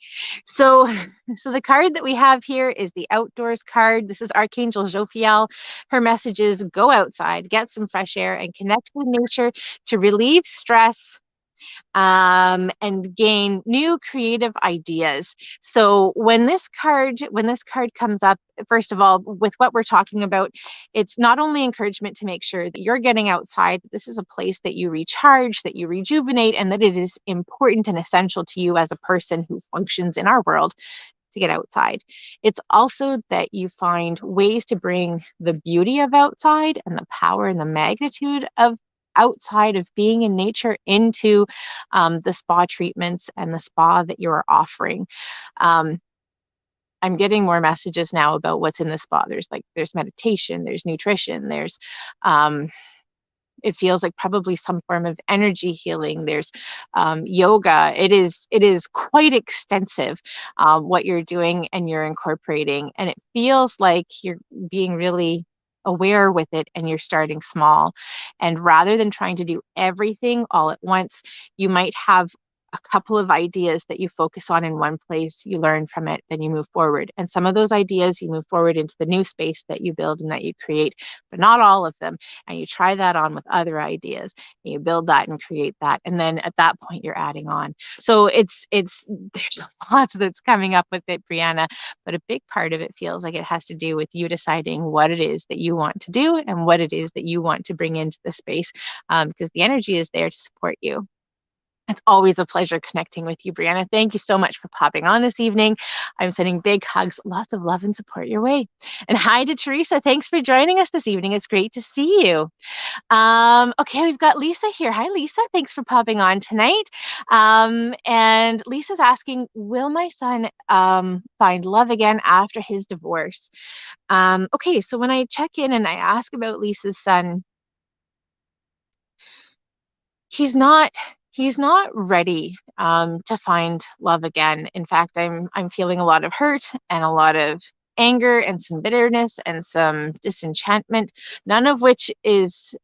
So so the card that we have here is the outdoors card. This is Archangel Jophiel. Her message is go outside, get some fresh air, and connect with nature to relieve stress, and gain new creative ideas. So when this card comes up, first of all, with what we're talking about, it's not only encouragement to make sure that you're getting outside, that this is a place that you recharge, that you rejuvenate, and that it is important and essential to you as a person who functions in our world to get outside. It's also that you find ways to bring the beauty of outside and the power and the magnitude of outside of being in nature into the spa treatments and the spa that you're offering. Um, I'm getting more messages now about what's in the spa. There's meditation, there's nutrition, there's it feels like probably some form of energy healing. There's yoga. It is quite extensive what you're doing and you're incorporating, and it feels like you're being really aware with it and you're starting small. And rather than trying to do everything all at once, you might have a couple of ideas that you focus on in one place, you learn from it, then you move forward. And some of those ideas you move forward into the new space that you build and that you create, but not all of them. And you try that on with other ideas and you build that and create that. And then at that point you're adding on. So it's there's a lot that's coming up with it, Brianna, but a big part of it feels like it has to do with you deciding what it is that you want to do and what it is that you want to bring into the space, because the energy is there to support you. It's always a pleasure connecting with you, Brianna. Thank you so much for popping on this evening. I'm sending big hugs, lots of love and support your way. And hi to Teresa. Thanks for joining us this evening. It's great to see you. Okay, we've got Lisa here. Hi, Lisa. Thanks for popping on tonight. And Lisa's asking, will my son find love again after his divorce? Okay, so when I check in and I ask about Lisa's son, he's not he's not ready to find love again. In fact, I'm feeling a lot of hurt and a lot of anger and some bitterness and some disenchantment, none of which is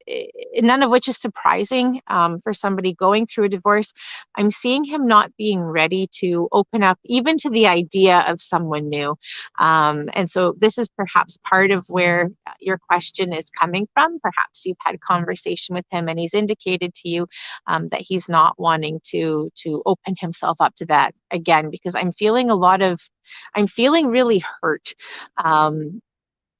surprising for somebody going through a divorce. I'm seeing him not being ready to open up even to the idea of someone new. And so this is perhaps part of where your question is coming from. Perhaps you've had a conversation with him and he's indicated to you that he's not wanting to open himself up to that again, because I'm feeling really hurt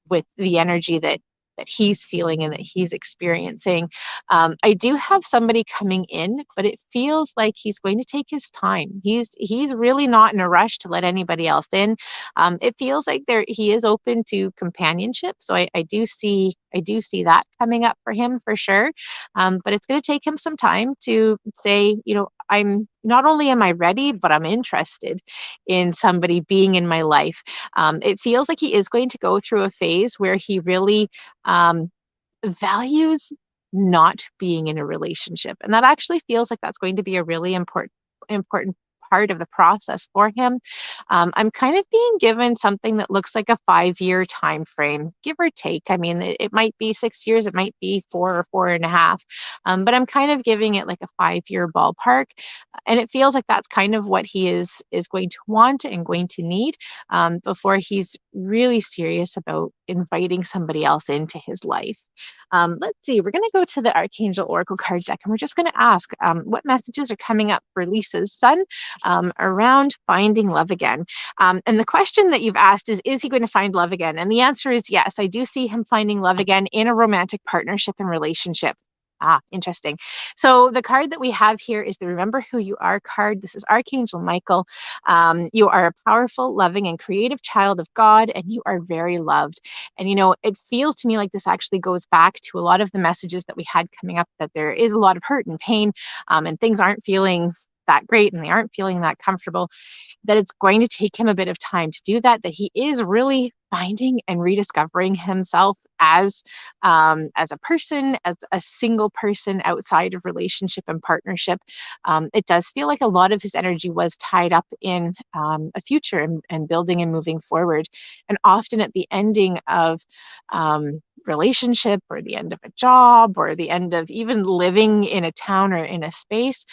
with the energy that he's feeling and that he's experiencing. I do have somebody coming in, but it feels like he's going to take his time. He's really not in a rush to let anybody else in. It feels like he is open to companionship, so I do see that coming up for him for sure. But it's going to take him some time to say, I'm not only am I ready, but I'm interested in somebody being in my life. It feels like he is going to go through a phase where he really um, values not being in a relationship. And that actually feels like that's going to be a really important part of the process for him. I'm kind of being given something that looks like a 5-year time frame, give or take. I mean, it might be 6 years, it might be 4 or 4.5, but I'm kind of giving it like a 5-year ballpark, and it feels like that's kind of what he is going to want and going to need before he's really serious about inviting somebody else into his life. Let's see, we're going to go to the Archangel Oracle card deck, and we're just going to ask what messages are coming up for Lisa's son around finding love again. And the question that you've asked is he going to find love again? And the answer is yes. I do see him finding love again in a romantic partnership and relationship. Ah, interesting. So the card that we have here is the Remember Who You Are card. This is Archangel Michael. You are a powerful, loving, and creative child of God, and you are very loved. And, it feels to me like this actually goes back to a lot of the messages that we had coming up, that there is a lot of hurt and pain, and things aren't feeling that great and they aren't feeling that comfortable, that it's going to take him a bit of time to do that, that he is really finding and rediscovering himself as a person, as a single person outside of relationship and partnership. It does feel like a lot of his energy was tied up in a future and building and moving forward. And often at the ending of relationship or the end of a job or the end of even living in a town or in a space,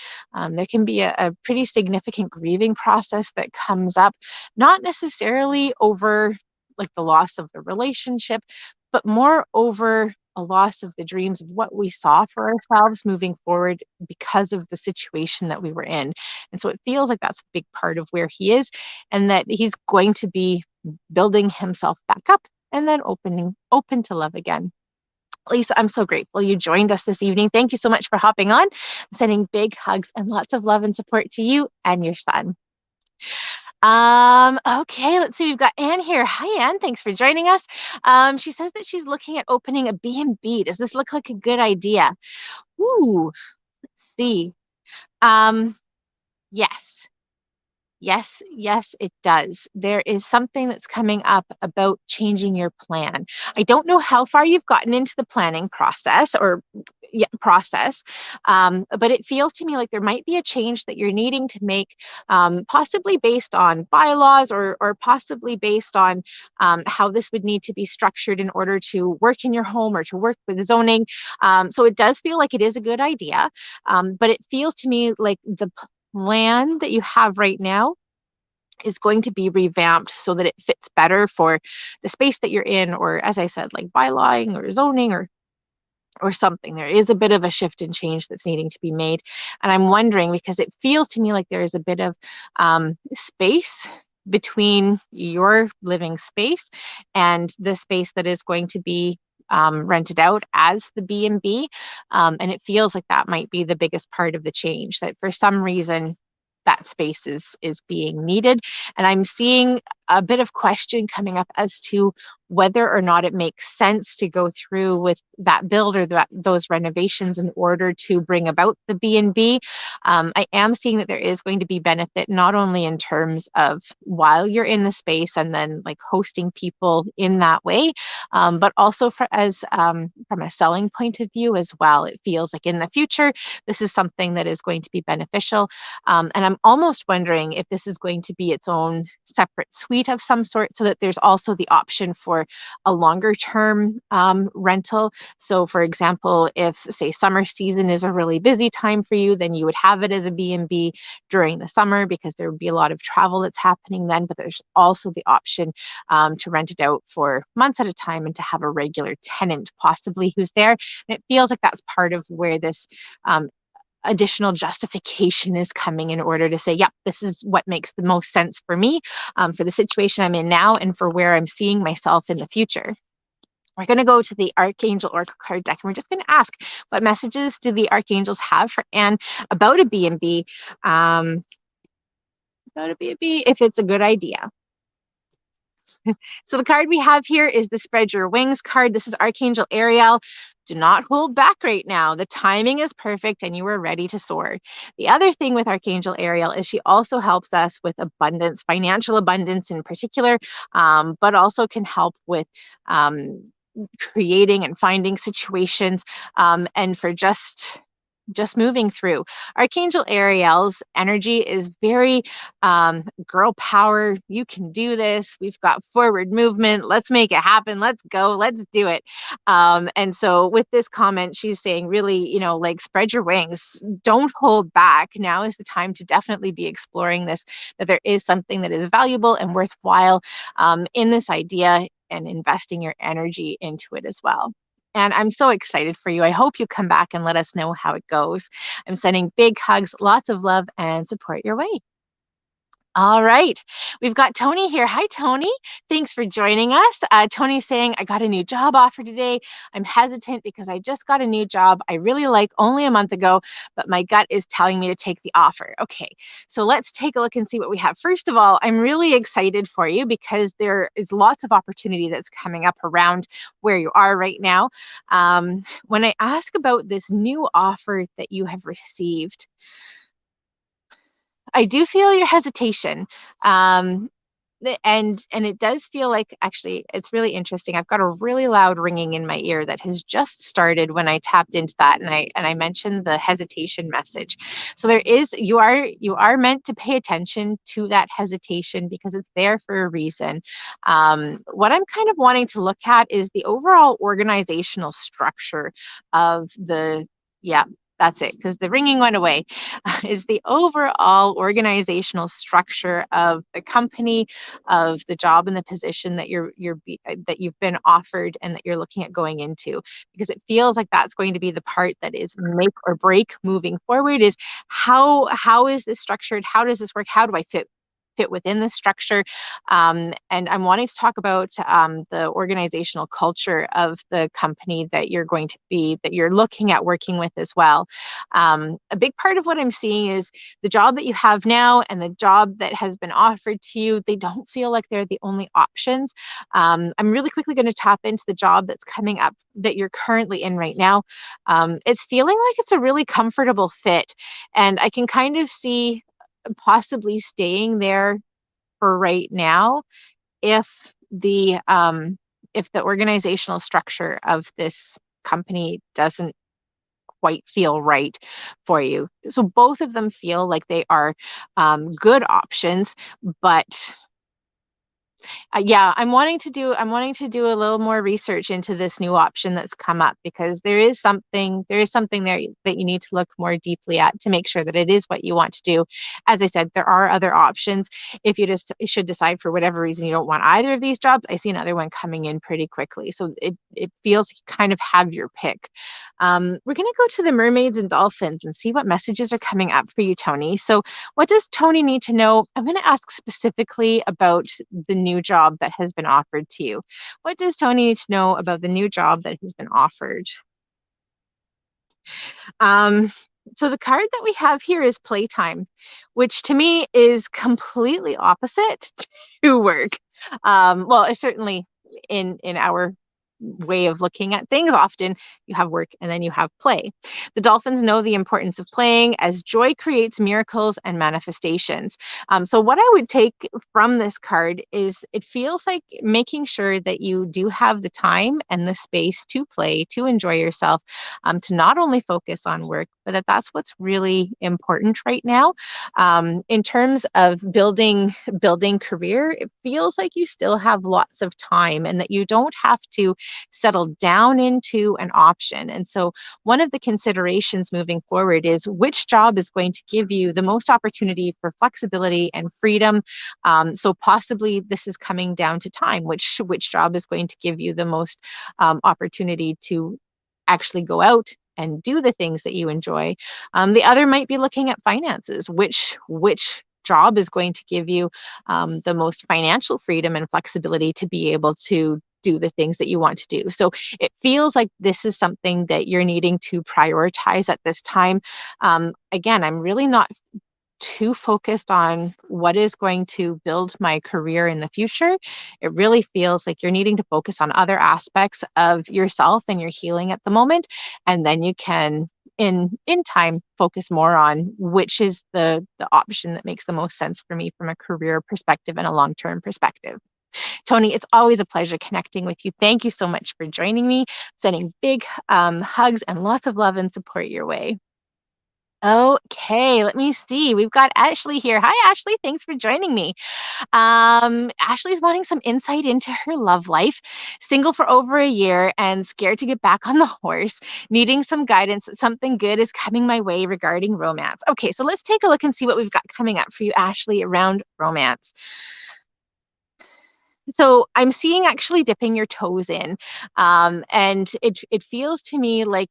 there can be a pretty significant grieving process that comes up, not necessarily over like the loss of the relationship, but more over a loss of the dreams of what we saw for ourselves moving forward because of the situation that we were in. And so it feels like that's a big part of where he is, and that he's going to be building himself back up and then open to love again. Lisa, I'm so grateful you joined us this evening. Thank you so much for hopping on. I'm sending big hugs and lots of love and support to you and your son. Okay, let's see. We've got Anne here. Hi, Anne. Thanks for joining us. She says that she's looking at opening a B&B. Does this look like a good idea? Ooh, let's see. Um, yes. Yes, yes, it does. There is something that's coming up about changing your plan. I don't know how far you've gotten into the planning process or process, but it feels to me like there might be a change that you're needing to make, possibly based on bylaws or possibly based on how this would need to be structured in order to work in your home or to work with zoning. So it does feel like it is a good idea, but it feels to me like the plan that you have right now is going to be revamped so that it fits better for the space that you're in, or as I said, like bylawing or zoning or something. There is a bit of a shift and change that's needing to be made. And I'm wondering, because it feels to me like there is a bit of space between your living space and the space that is going to be rented out as the B&B. And it feels like that might be the biggest part of the change, that for some reason that space is being needed. And I'm seeing a bit of question coming up as to whether or not it makes sense to go through with that build or those renovations in order to bring about the B&B. I am seeing that there is going to be benefit, not only in terms of while you're in the space and then like hosting people in that way, but also from a selling point of view as well. It feels like in the future, this is something that is going to be beneficial. And I'm almost wondering if this is going to be its own separate suite of some sort, so that there's also the option for a longer term rental. So for example, if say summer season is a really busy time for you, then you would have it as a B&B during the summer because there would be a lot of travel that's happening then, but there's also the option to rent it out for months at a time and to have a regular tenant possibly who's there. And it feels like that's part of where this additional justification is coming in order to say, yep, this is what makes the most sense for me, for the situation I'm in now and for where I'm seeing myself in the future. We're going to go to the Archangel Oracle card deck, and we're just going to ask, what messages do the archangels have for Anne about a B&B, if it's a good idea? So the card we have here is the Spread Your Wings card. This is Archangel Ariel. Do not hold back right now. The timing is perfect and you are ready to soar. The other thing with Archangel Ariel is she also helps us with abundance, financial abundance in particular, but also can help with creating and finding situations, and for just just moving through. Archangel Ariel's energy is very girl power. You can do this. We've got forward movement. Let's make it happen. Let's go. Let's do it. And so with this comment, she's saying really, like spread your wings. Don't hold back. Now is the time to definitely be exploring this, that there is something that is valuable and worthwhile in this idea, and investing your energy into it as well. And I'm so excited for you. I hope you come back and let us know how it goes. I'm sending big hugs, lots of love and support your way. All right. We've got Tony here. Hi, Tony. Thanks for joining us. Tony's saying, I got a new job offer today. I'm hesitant because I just got a new job I really like only a month ago, but my gut is telling me to take the offer. Okay, so let's take a look and see what we have. First of all, I'm really excited for you because there is lots of opportunity that's coming up around where you are right now. When I ask about this new offer that you have received, I do feel your hesitation. And it does feel like, actually, it's really interesting. I've got a really loud ringing in my ear that has just started when I tapped into that, and I mentioned the hesitation message. So there is, you are meant to pay attention to that hesitation because it's there for a reason. What I'm kind of wanting to look at is the overall organizational structure of the, yeah, that's it, because the ringing went away, is the overall organizational structure of the company, of the job and the position that that you've been offered and that you're looking at going into, because it feels like that's going to be the part that is make or break moving forward. Is how is this structured? How does this work? How do I fit within the structure? And I'm wanting to talk about the organizational culture of the company that you're looking at working with as well. A big part of what I'm seeing is the job that you have now and the job that has been offered to you, they don't feel like they're the only options. I'm really quickly going to tap into the job that's coming up that you're currently in right now. It's feeling like it's a really comfortable fit, and I can kind of see possibly staying there for right now if the organizational structure of this company doesn't quite feel right for you. So both of them feel like they are good options, but yeah, I'm wanting to do a little more research into this new option that's come up, because there is something there that you need to look more deeply at to make sure that it is what you want to do. As I said, there are other options. If you just should decide for whatever reason you don't want either of these jobs, I see another one coming in pretty quickly. So it feels like you kind of have your pick. We're going to go to the mermaids and dolphins and see what messages are coming up for you, Tony. So what does Tony need to know? I'm going to ask specifically about the new job that has been offered to you. What does Tony need to know about the new job that has been offered? Um, so the card that we have here is playtime, which to me is completely opposite to work. Well, certainly in our way of looking at things, often you have work and then you have play. The dolphins know the importance of playing, as joy creates miracles and manifestations. So what I would take from this card is it feels like making sure that you do have the time and the space to play, to enjoy yourself, to not only focus on work, but that's what's really important right now. In terms of building career, it feels like you still have lots of time and that you don't have to settle down into an option. And so one of the considerations moving forward is which job is going to give you the most opportunity for flexibility and freedom. So possibly this is coming down to time, which job is going to give you the most opportunity to actually go out and do the things that you enjoy. The other might be looking at finances, which job is going to give you the most financial freedom and flexibility to be able to do the things that you want to do. So it feels like this is something that you're needing to prioritize at this time. Again, I'm really not too focused on what is going to build my career in the future. It really feels like you're needing to focus on other aspects of yourself and your healing at the moment. And then you can, in time, focus more on which is the option that makes the most sense for me from a career perspective and a long-term perspective. Tony, it's always a pleasure connecting with you. Thank you so much for joining me. Sending big hugs and lots of love and support your way. Okay, let me see. We've got Ashley here. Hi, Ashley. Thanks for joining me. Ashley's wanting some insight into her love life, single for over a year and scared to get back on the horse, needing some guidance that something good is coming my way regarding romance. Okay, so let's take a look and see what we've got coming up for you, Ashley, around romance. So I'm seeing actually dipping your toes in, and it feels to me like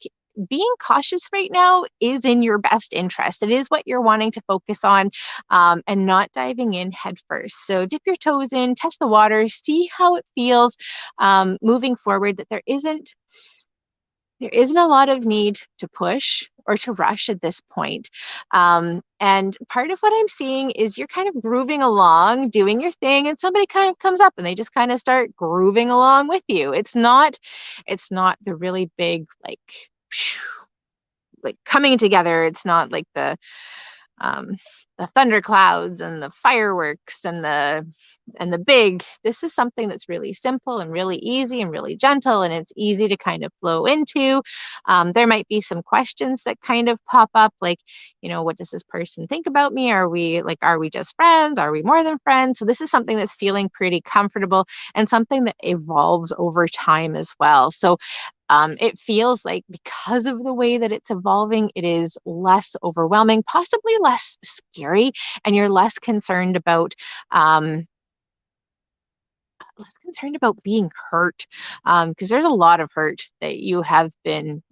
being cautious right now is in your best interest. It is what you're wanting to focus on, and not diving in head first. So dip your toes in, test the water, see how it feels, moving forward. That there isn't a lot of need to push or to rush at this point. And part of what I'm seeing is you're kind of grooving along, doing your thing, and somebody kind of comes up and they just kind of start grooving along with you. It's not the really big like coming together. It's not like um, the thunderclouds and the fireworks and the big. This is something that's really simple and really easy and really gentle, and it's easy to kind of flow into. There might be some questions that kind of pop up, like, what does this person think about me? Are we just friends? Are we more than friends? So this is something that's feeling pretty comfortable and something that evolves over time as well. So it feels like because of the way that it's evolving, it is less overwhelming, possibly less scary, and you're less concerned about being hurt, because there's a lot of hurt that you have been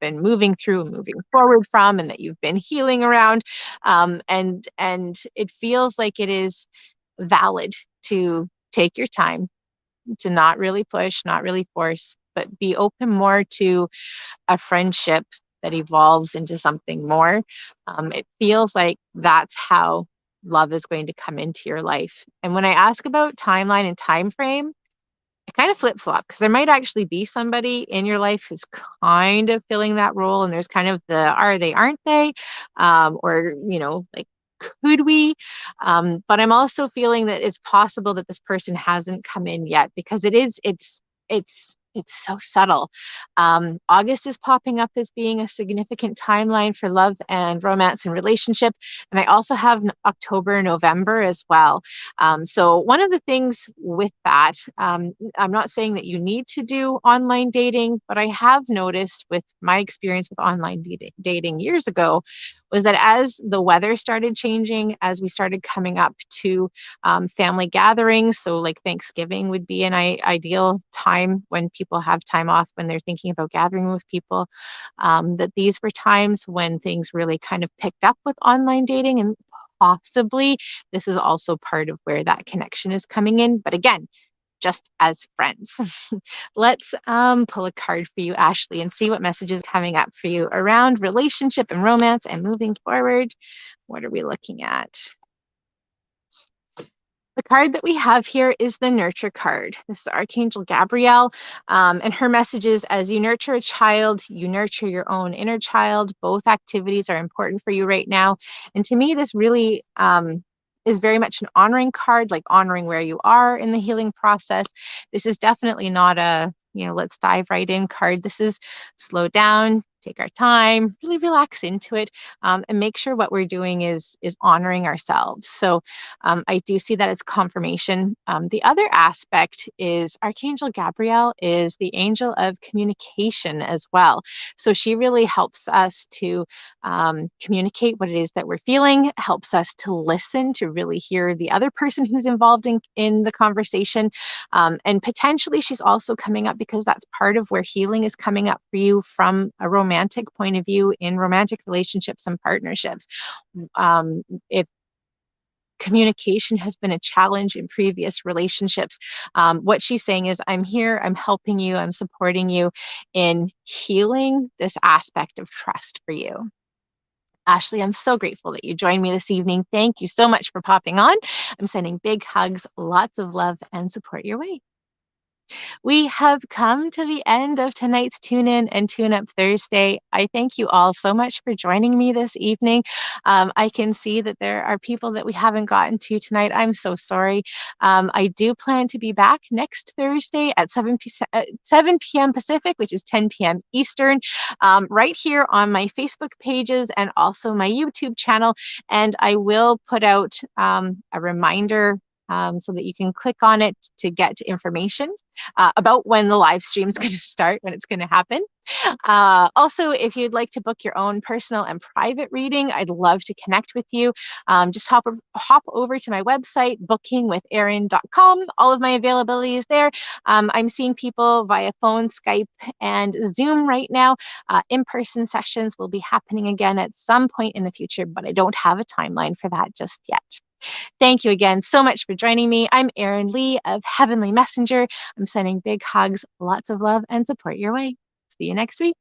moving through and moving forward from, and that you've been healing around, and it feels like it is valid to take your time, to not really push, not really force, but be open more to a friendship that evolves into something more. It feels like that's how love is going to come into your life. And when I ask about timeline and time frame, I kind of flip flop, because there might actually be somebody in your life who's kind of filling that role, and there's kind of the are they, aren't they, or like, could we? But I'm also feeling that it's possible that this person hasn't come in yet, because it's so subtle. August is popping up as being a significant timeline for love and romance and relationship, and I also have October and November as well. So one of the things with that, I'm not saying that you need to do online dating, but I have noticed with my experience with online dating years ago, was that as the weather started changing, as we started coming up to family gatherings, so like Thanksgiving would be an ideal time when people have time off, when they're thinking about gathering with people, that these were times when things really kind of picked up with online dating, and possibly this is also part of where that connection is coming in. But again, just as friends. Let's pull a card for you, Ashley, and see what message is coming up for you around relationship and romance and moving forward. What are we looking at? The card that we have here is the Nurture card. This is Archangel Gabrielle, and her message is, as you nurture a child, you nurture your own inner child. Both activities are important for you right now. And to me, this really is very much an honoring card, like honoring where you are in the healing process. This is definitely not a, let's dive right in card. This is slow down, take our time, really relax into it, and make sure what we're doing is honoring ourselves. So I do see that as confirmation. The other aspect is Archangel Gabrielle is the angel of communication as well. So she really helps us to communicate what it is that we're feeling, helps us to listen, to really hear the other person who's involved in the conversation. And potentially she's also coming up because that's part of where healing is coming up for you from a romantic point of view, in romantic relationships and partnerships. If communication has been a challenge in previous relationships, what she's saying is, I'm here, I'm helping you, I'm supporting you in healing this aspect of trust for you. Ashley, I'm so grateful that you joined me this evening. Thank you so much for popping on. I'm sending big hugs, lots of love and support your way. We have come to the end of tonight's Tune In and Tune Up Thursday. I thank you all so much for joining me this evening. I can see that there are people that we haven't gotten to tonight. I'm so sorry. I do plan to be back next Thursday at 7 p.m. Pacific, which is 10 p.m. Eastern, right here on my Facebook pages and also my YouTube channel. And I will put out a reminder so that you can click on it to get information about when the live stream is going to start, when it's going to happen. Also, if you'd like to book your own personal and private reading, I'd love to connect with you. Just hop over to my website, bookingwitherin.com. All of my availability is there. I'm seeing people via phone, Skype, and Zoom right now. In-person sessions will be happening again at some point in the future, but I don't have a timeline for that just yet. Thank you again so much for joining me. I'm Erin Lee of Heavenly Messenger. I'm sending big hugs, lots of love, and support your way. See you next week.